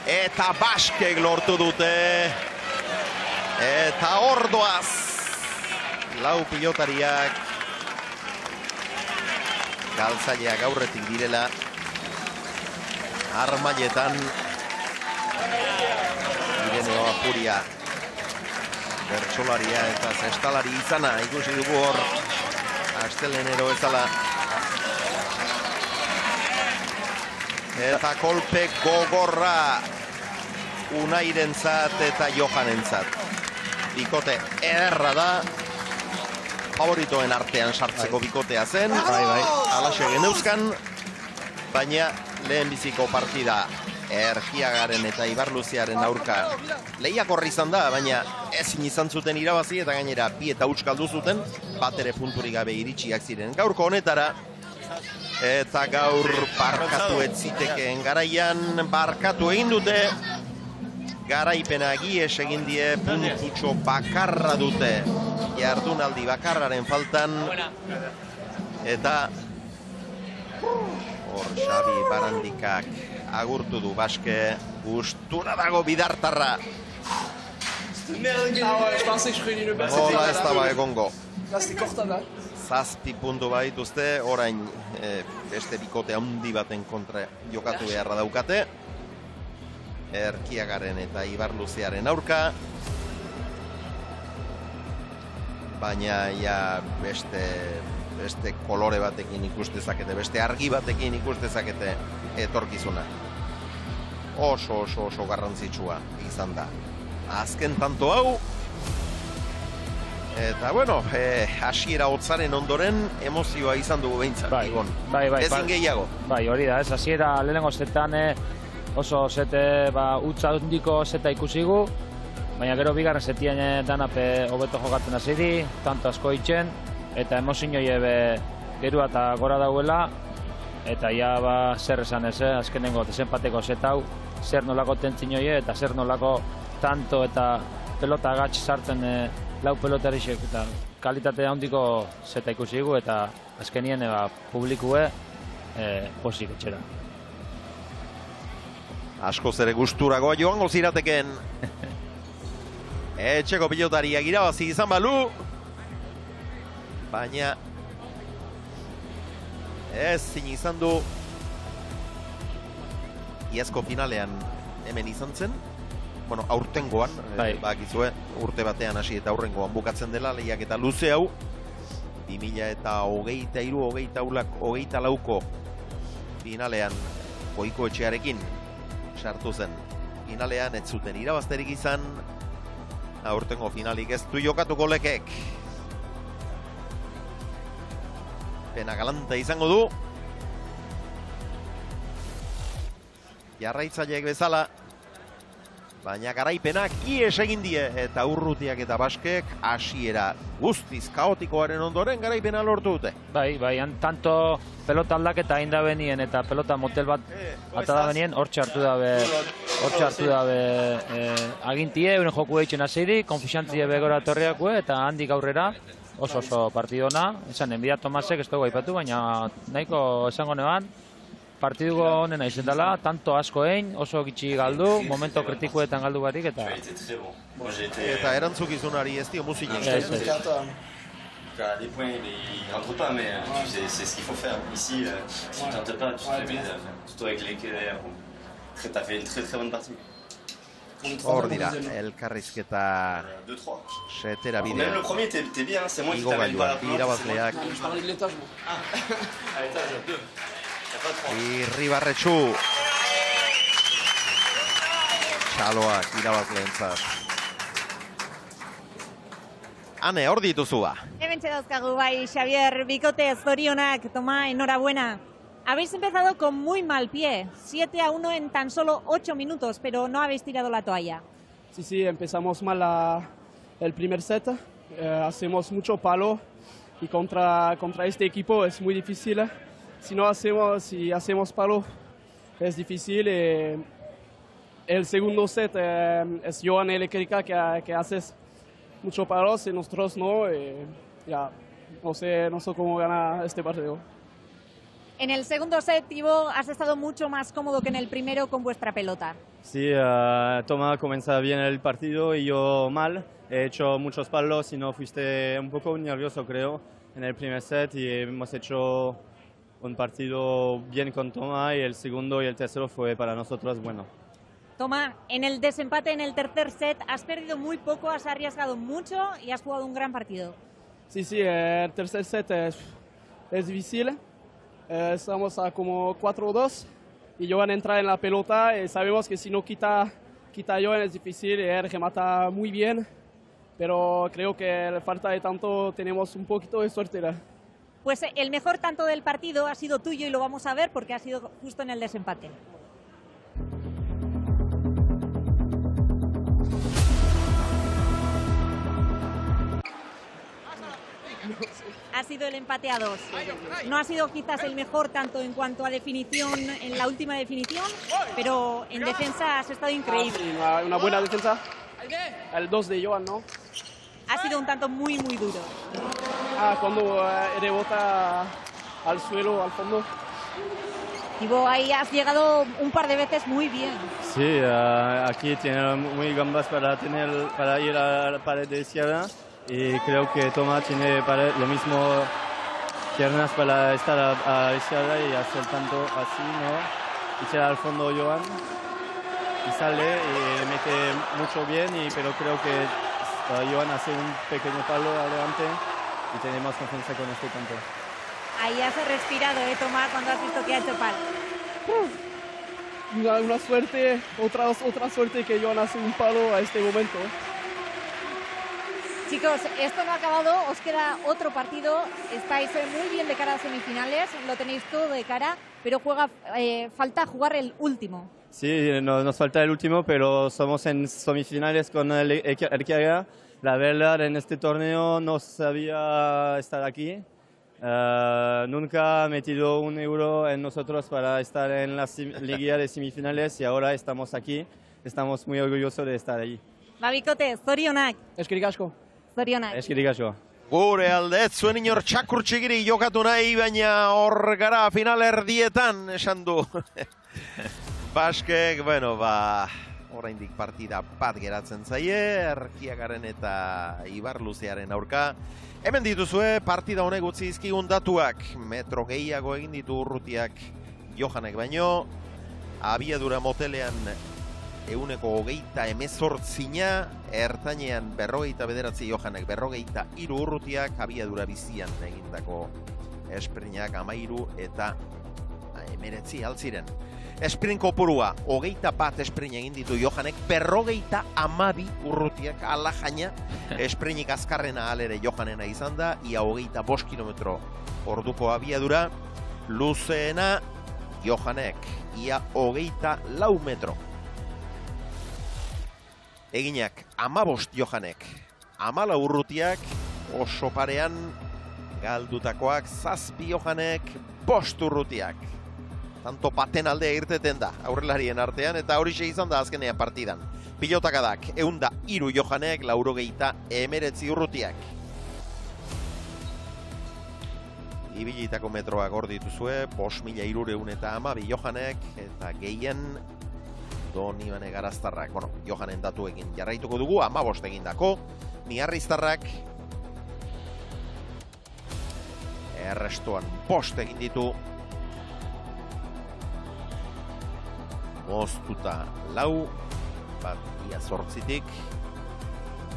eta Baskek lortu dute. Eta ordoaz 4 pilotariak galtzaileak aurretik direla armailetan. Ireneo Apuria bertsolaria eta zestalari izana ikusi dugu hor astelenero ezala. Eta kolpe gogorra Unairentzat eta Johanentzat. Bikote ederra da. Favoritoen artean sartzeko bikotea zen. Alaxe geneuzkan. Baina lehenbiziko partida Erkiagaren eta Ibarluziaren aurka lehiakorri izan da, baina ezin izan zuten irabazi eta gainera 2 eta huts galdu zuten, bat ere punturik gabe iritsiak ziren gaurko honetara. Eta gaur barkatu ez zitekeen garaian barkatu egin dute. Garaipena gies egin die, puntutxo bakarra dute. Jardunaldi bakarraren faltan. Eta hor Xabi Barandikak agurtu du Baske, gustura dago bidartarra. Hola ez da egongo. 7 puntu badituzte, orain beste bikote handi baten kontra jokatu beharra daukate. Erkiagaren eta Ibarluziaren aurka. Baina ja beste kolore batekin ikustezakete, beste argi batekin ikustezakete etorkizuna. Oso garrantzitsua izan da. Azken tanto hau. Eta bueno, hasiera hotzaren ondoren emozioa izan dugu behintzat. Bai. Ezin gehiago. Bai, hori da, ez hasiera lehenengo zetan oso zete, utza handiko zeta ikusigu. Baina gero bigarren zetien danape hobeto jokatzen hasiri, tanto asko itxen, eta emozioie gerua eta gora dauela, eta ja zer esan ez, azkenengo desenpateko zetau, zer nolako tentzinoie eta zer nolako tanto eta pelota agatx sartzen lau pelotarixek eta kalitate handiko zeta ikusi dugu eta azkenien publikue pozik etxera. Askoz ere gusturagoa joango zirateken. Etxeko pilotariak irabazi izan balu. Baina ez zin izan du iazko finalean hemen izan zen. Bueno, aurtengoan, bakizue, urte batean hasi eta aurrengoan bukatzen dela, lehiak eta luze hau. 2023-2024 finalean Goiko Etxearekin sartu zen. Finalean ez zuten irabazterik izan, aurtengo finalik ez du jokatuko lekek. Pena galanta izango du. Jarraitzaileek bezala, baina garaipenak ies egin die eta Urrutiak eta Baskek hasiera guztiz kaotikoaren ondoren garaipena lortu dute. Bai, tanto pelota aldaketa hain da benien eta pelota motel bat ata da benien, hortxe hartu dabe agintie, euren joku eitzen hasiri, konfixantzie begora torriakue eta handik aurrera oso partidona. Esan, enbida Tomasek ez dugu aipatu, baina nahiko esango neban, partiduko honena izen dela, tanto asko egin, oso gitxi galdu, momento kritikoetan galdu barik eta... Eta erantzukizunari ez dio muzinen. Les points, ils rentrent pas, mais c'est ce qu'il faut faire. Ici, si tu ne tentes pas, tu te limites, surtout avec les quais derrière. Tu as fait une très bonne partie. Hor dira, elkarrizketa setera bidea. Même le premier, t'es bien, c'est moi qui t'avais pas la première. Irabazleak. Je parlais de l'étage, moi. À l'étage, 2. Irribarretxu. Txaloak irabazleentzat. Ane, hor dituzu ba. Hementxe dauzkagu bai, Xavier Bikote, zorionak, Toma, enhorabuena. Habéis empezado con muy mal pie, 7-1 en tan solo 8 minutos, pero no habéis tirado la toalla. Sí, empezamos mal el primer set, hacemos mucho palo y contra este equipo es muy difícil. Si hacemos palo es difícil. El segundo set es Johan Eléctrica que haces mucho palos y nosotros no. Ya, no sé cómo gana este partido. En el segundo set, Ivo, has estado mucho más cómodo que en el primero con vuestra pelota. Sí, Toma comienza bien el partido y yo mal. He hecho muchos palos y no fuiste un poco nervioso, creo, en el primer set y hemos hecho un partido bien con Toma y el segundo y el tercero fue para nosotros bueno. Toma, en el desempate en el tercer set has perdido muy poco, has arriesgado mucho y has jugado un gran partido. Sí, el tercer set es difícil. Estamos a como 4-2 y Johan entra en la pelota y sabemos que si no quita Johan es difícil y él remata muy bien, pero creo que la falta de tanto tenemos un poquito de suerte. Pues el mejor tanto del partido ha sido tuyo y lo vamos a ver porque ha sido justo en el desempate. Ha sido el empate a 2. No ha sido quizás el mejor tanto en cuanto a definición, en la última definición, pero en defensa has estado increíble. Una buena defensa. El 2 de Johan, ¿no? Ha sido un tanto muy duro. Cuando rebota al suelo, al fondo. Ivo, ahí has llegado un par de veces muy bien. Sí, aquí tiene muy gambas para ir a la pared de izquierda. Y creo que Toma tiene lo mismo piernas para estar a la izquierda y hacer tanto así, ¿no? Y tira al fondo Johan y sale y mete mucho bien, pero creo que Johan hace un pequeño palo adelante y tenemos confianza con este tanto. Ahí has respirado, Toma, cuando has visto que ha hecho palo. Una suerte, otra suerte que Johan hace un palo a este momento. Chicos, esto no ha acabado, os queda otro partido, estáis muy bien de cara a semifinales, lo tenéis todo de cara, pero falta jugar el último. Sí, nos falta el último, pero somos en semifinales con el Erquiaga. La verdad, en este torneo no sabía estar aquí. Nunca ha metido un euro en nosotros para estar en la liguilla de semifinales y ahora estamos aquí. Estamos muy orgullosos de estar ahí. Bikote, zorionak. Eskerrik asko. Zorionak. Eskerrik asko. Gure alde, ez zuen inor txakurtxigiri jokatu nahi, baina hor gara final erdietan, esan du. Baskek, bueno, oraindik partida bat geratzen zaie, Erkiagaren eta Ibarluzearen aurka. Hemen dituzue, partida honek utzi izkigun datuak. Metro gehiago egin ditu Urrutiak Johanek baino. Abiadura motelean 128, ertainean 59 Johanek, 53 Urrutiak, abiadura bizian egindako esprinak 13 eta 19 altziren. Esprint kopurua, 21 esprint egin ditu Johanek, 52 Urrutiak ala jaina, esprinik azkarrena alere Johanena izan da, ia 25 kilometro orduko abiadura, luzeena Johanek, ia 24 metro. Eginak, 15 Johanek, 14 Urrutiak, oso parean galdutakoak 7 Johanek, 5 Urrutiak. Tanto paten aldea irteten da, aurrelarien artean, eta horixe izan da azkenean partidan. Pilotakadak, 103 Johanek, 89 Urrutiak. Ibilitako metroak hor dituzue, 5.312 Johanek, eta gehien Donibane Garaztarrak, bueno, Johanen datuekin jarraituko dugu, 15 egindako, Miarriztarrak, errestoan 5 egin ditu, moztuta 4, bat ia 8tik,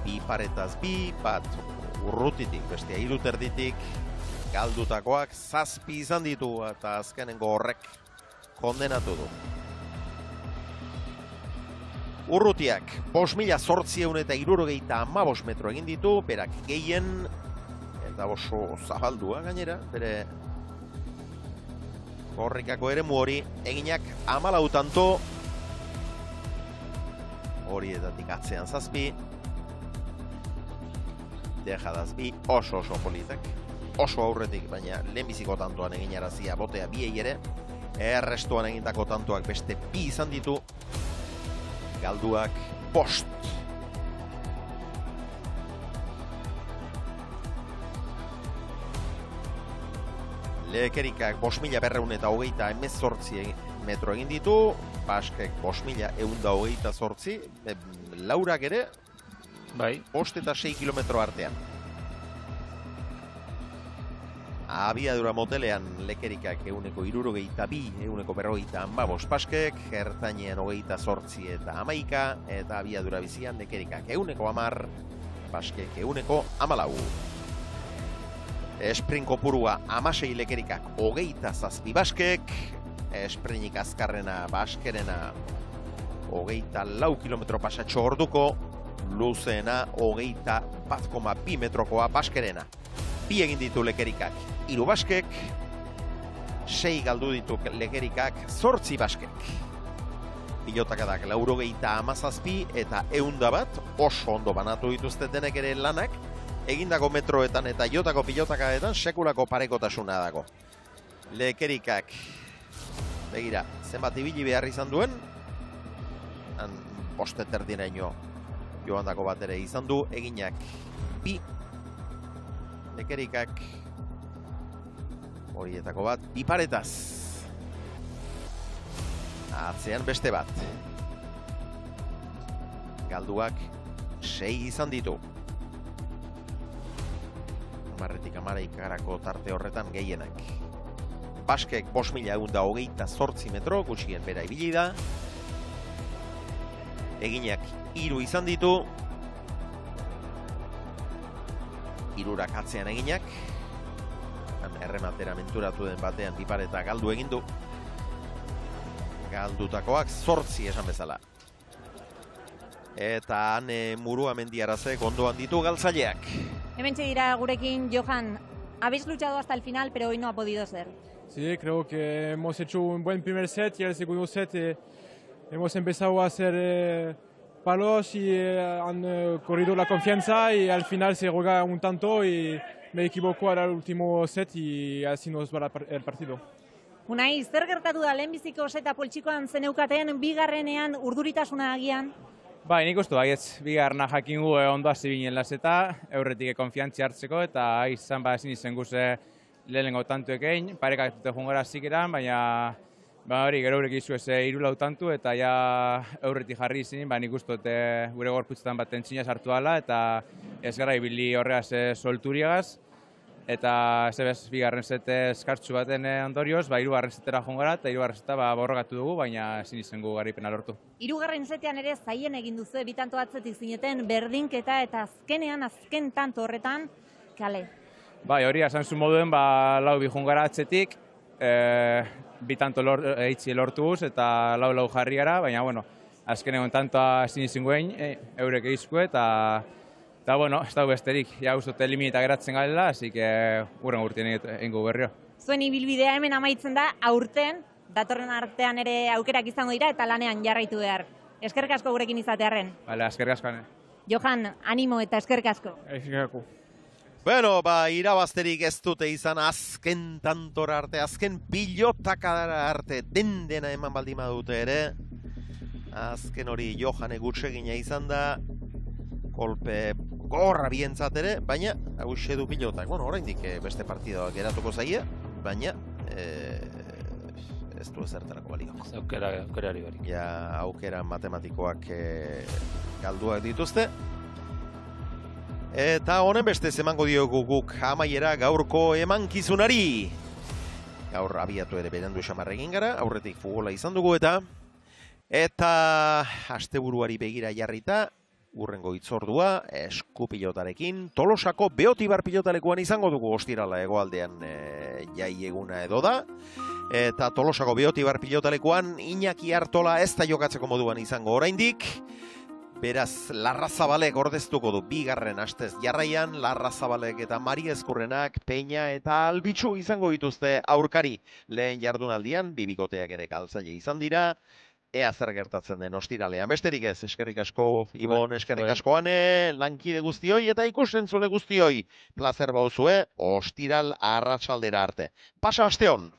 2 paretaz 2, bat Urrutitik, bestea 3 erditik, galdutakoak 7 izan ditu, eta azkenengo horrek kondenatu du. Urrutiak, 5.875 metro egin ditu, berak gehien, eta oso zabaldua gainera, bere korrikako eremu hori, eginak 14 tanto, horietatik atzean 7, dejadaz 2, oso politak, oso aurretik, baina lehenbiziko tantoan egin arazia botea biei ere, errestoan egindako tantoak beste 2 izan ditu, galduak 5. Lekerikak 5.228 metro egin ditu, Baskek 5.128, Laurak ere, 5 eta 6 kilometro artean. Abiadura motelean Lekerikak 162, 155 Baskek, ertainean 28 eta 11, eta abiadura bizian Lekerikak 110, Baskek 114. Esprint kopurua 16 Lekerikak 27 Baskek, esprinik azkarrena Baskerena 24 kilometro pasatxo orduko, luzeena 21,2 metrokoa Baskerena. 2 egin ditu Lekerikak 3 Baskek, 6 galdu ditu Lekerikak 8 Baskek. Pilotakadak 97 eta 101, oso ondo banatu dituzte denek ere lanak, egindako metroetan eta jotako pilotakaetan sekulako parekotasuna dago. Lekerikak, begira, zenbat ibili behar izan duen, posteterdinaino joan dako bat ere izan du, eginak 2, Lekerikak, horietako bat, 2 paretaz. Atzean beste bat. Galduak 6 izan ditu. Marretik amaraikagarako tarte horretan gehienak. Baskek 5.128 metro, gutxien bera ibili da. Eginak 3 izan ditu. 3 atzean eginak. Errematera menturatu den batean 2 pareta galdu egin du. Galdutakoak 8 esan bezala. Eta han Murua Mendiarazek ondoan ditu galtzaileak. Hementxe dira gurekin, Johan, habéis luchado hasta el final, pero hoy no ha podido ser. Sí, creo que hemos hecho un buen primer set y el segundo set hemos empezado a hacer palos y han corrido la confianza y al final se juega un tanto y me equivoco al último set y así nos va el partido. Unai, zer gertatu da lehenbiziko seta poltsikoan zeneukaten, bigarrenean urduritasuna agian? Bai, nik uste baietz, bigarna jakingu ondo hasi binen laseta, eurretik konfiantzi hartzeko, eta izan ezin izen guze lehenengo tantuek egin, parekatute jungara zikeran, baina hori gero eurek izu ez hiru tantu, eta ja eurretik jarri izin, nik uste gure gorputzetan bat tentsinia sartu dela, eta ez gara ibili horregaz solturiagaz, eta ez bigarren sete eskartzu baten ondorioz, hirugarren setera jungara, eta hirugarren seta borrogatu dugu, baina ezin izen gu garaipena lortu. Hirugarren setean ere zaien egin duzu, bi tanto atzetik zineten berdinketa eta azken tanto horretan, kale. Bai, hori esan zu moduen, lau bi jungara atzetik, bi tanto eitzi lortuz eta lau jarri gara, baina, bueno, azken egon tantoa ezin izin guen, eurek egizku eta bueno, ez dago besterik, ja ustote limita geratzen galela, así que urren urtien egingo berrio. Zuen ibilbidea hemen amaitzen da, aurten, datorren artean ere aukerak izango dira eta lanean jarraitu behar. Eskerrik asko gurekin izatearren. Bale, eskerrik asko. Johan, animo eta eskerrik asko. Eskerrik asko. Bueno, irabazterik ez dute izan azken tantora arte, azken pilotakadara arte, dena eman baldin badute ere. Azken hori Johan egutsegina izan da, kolpe gorra bientzat ere, baina hauxe du pilotak. Bueno, oraindik beste partidoak geratuko zaie, baina ez du ezertarako balio. Aukerari barik. Ja, aukera matematikoak galduak dituzte. Eta honen beste emango diogu guk amaiera gaurko emankizunari. Gaur abiatu ere berandu esamarra egin gara, aurretik futbola izan dugu eta asteburuari begira jarrita, urrengo hitzordua, eskupilotarekin, Tolosako Beotibar pilotalekuan izango dugu ostirala hegoaldean jai eguna edo da. Eta Tolosako Beotibar pilotalekuan Iñaki Artola ez da jokatzeko moduan izango oraindik. Beraz, Larrazabalek ordeztuko du bigarren astez jarraian, Larrazabalek eta Mari Ezkurrenak, Peña eta Albitxu izango dituzte aurkari lehen jardunaldian, bibikoteak ere galtzaile izan dira. Ea zer gertatzen den ostiralean. Besterik ez, eskerrik asko Ibon, eskerrik asko Ane, lankide guztioi eta ikusentzule guztioi. Plazer bauzue, ostiral arratsaldera arte. Pasa aste on!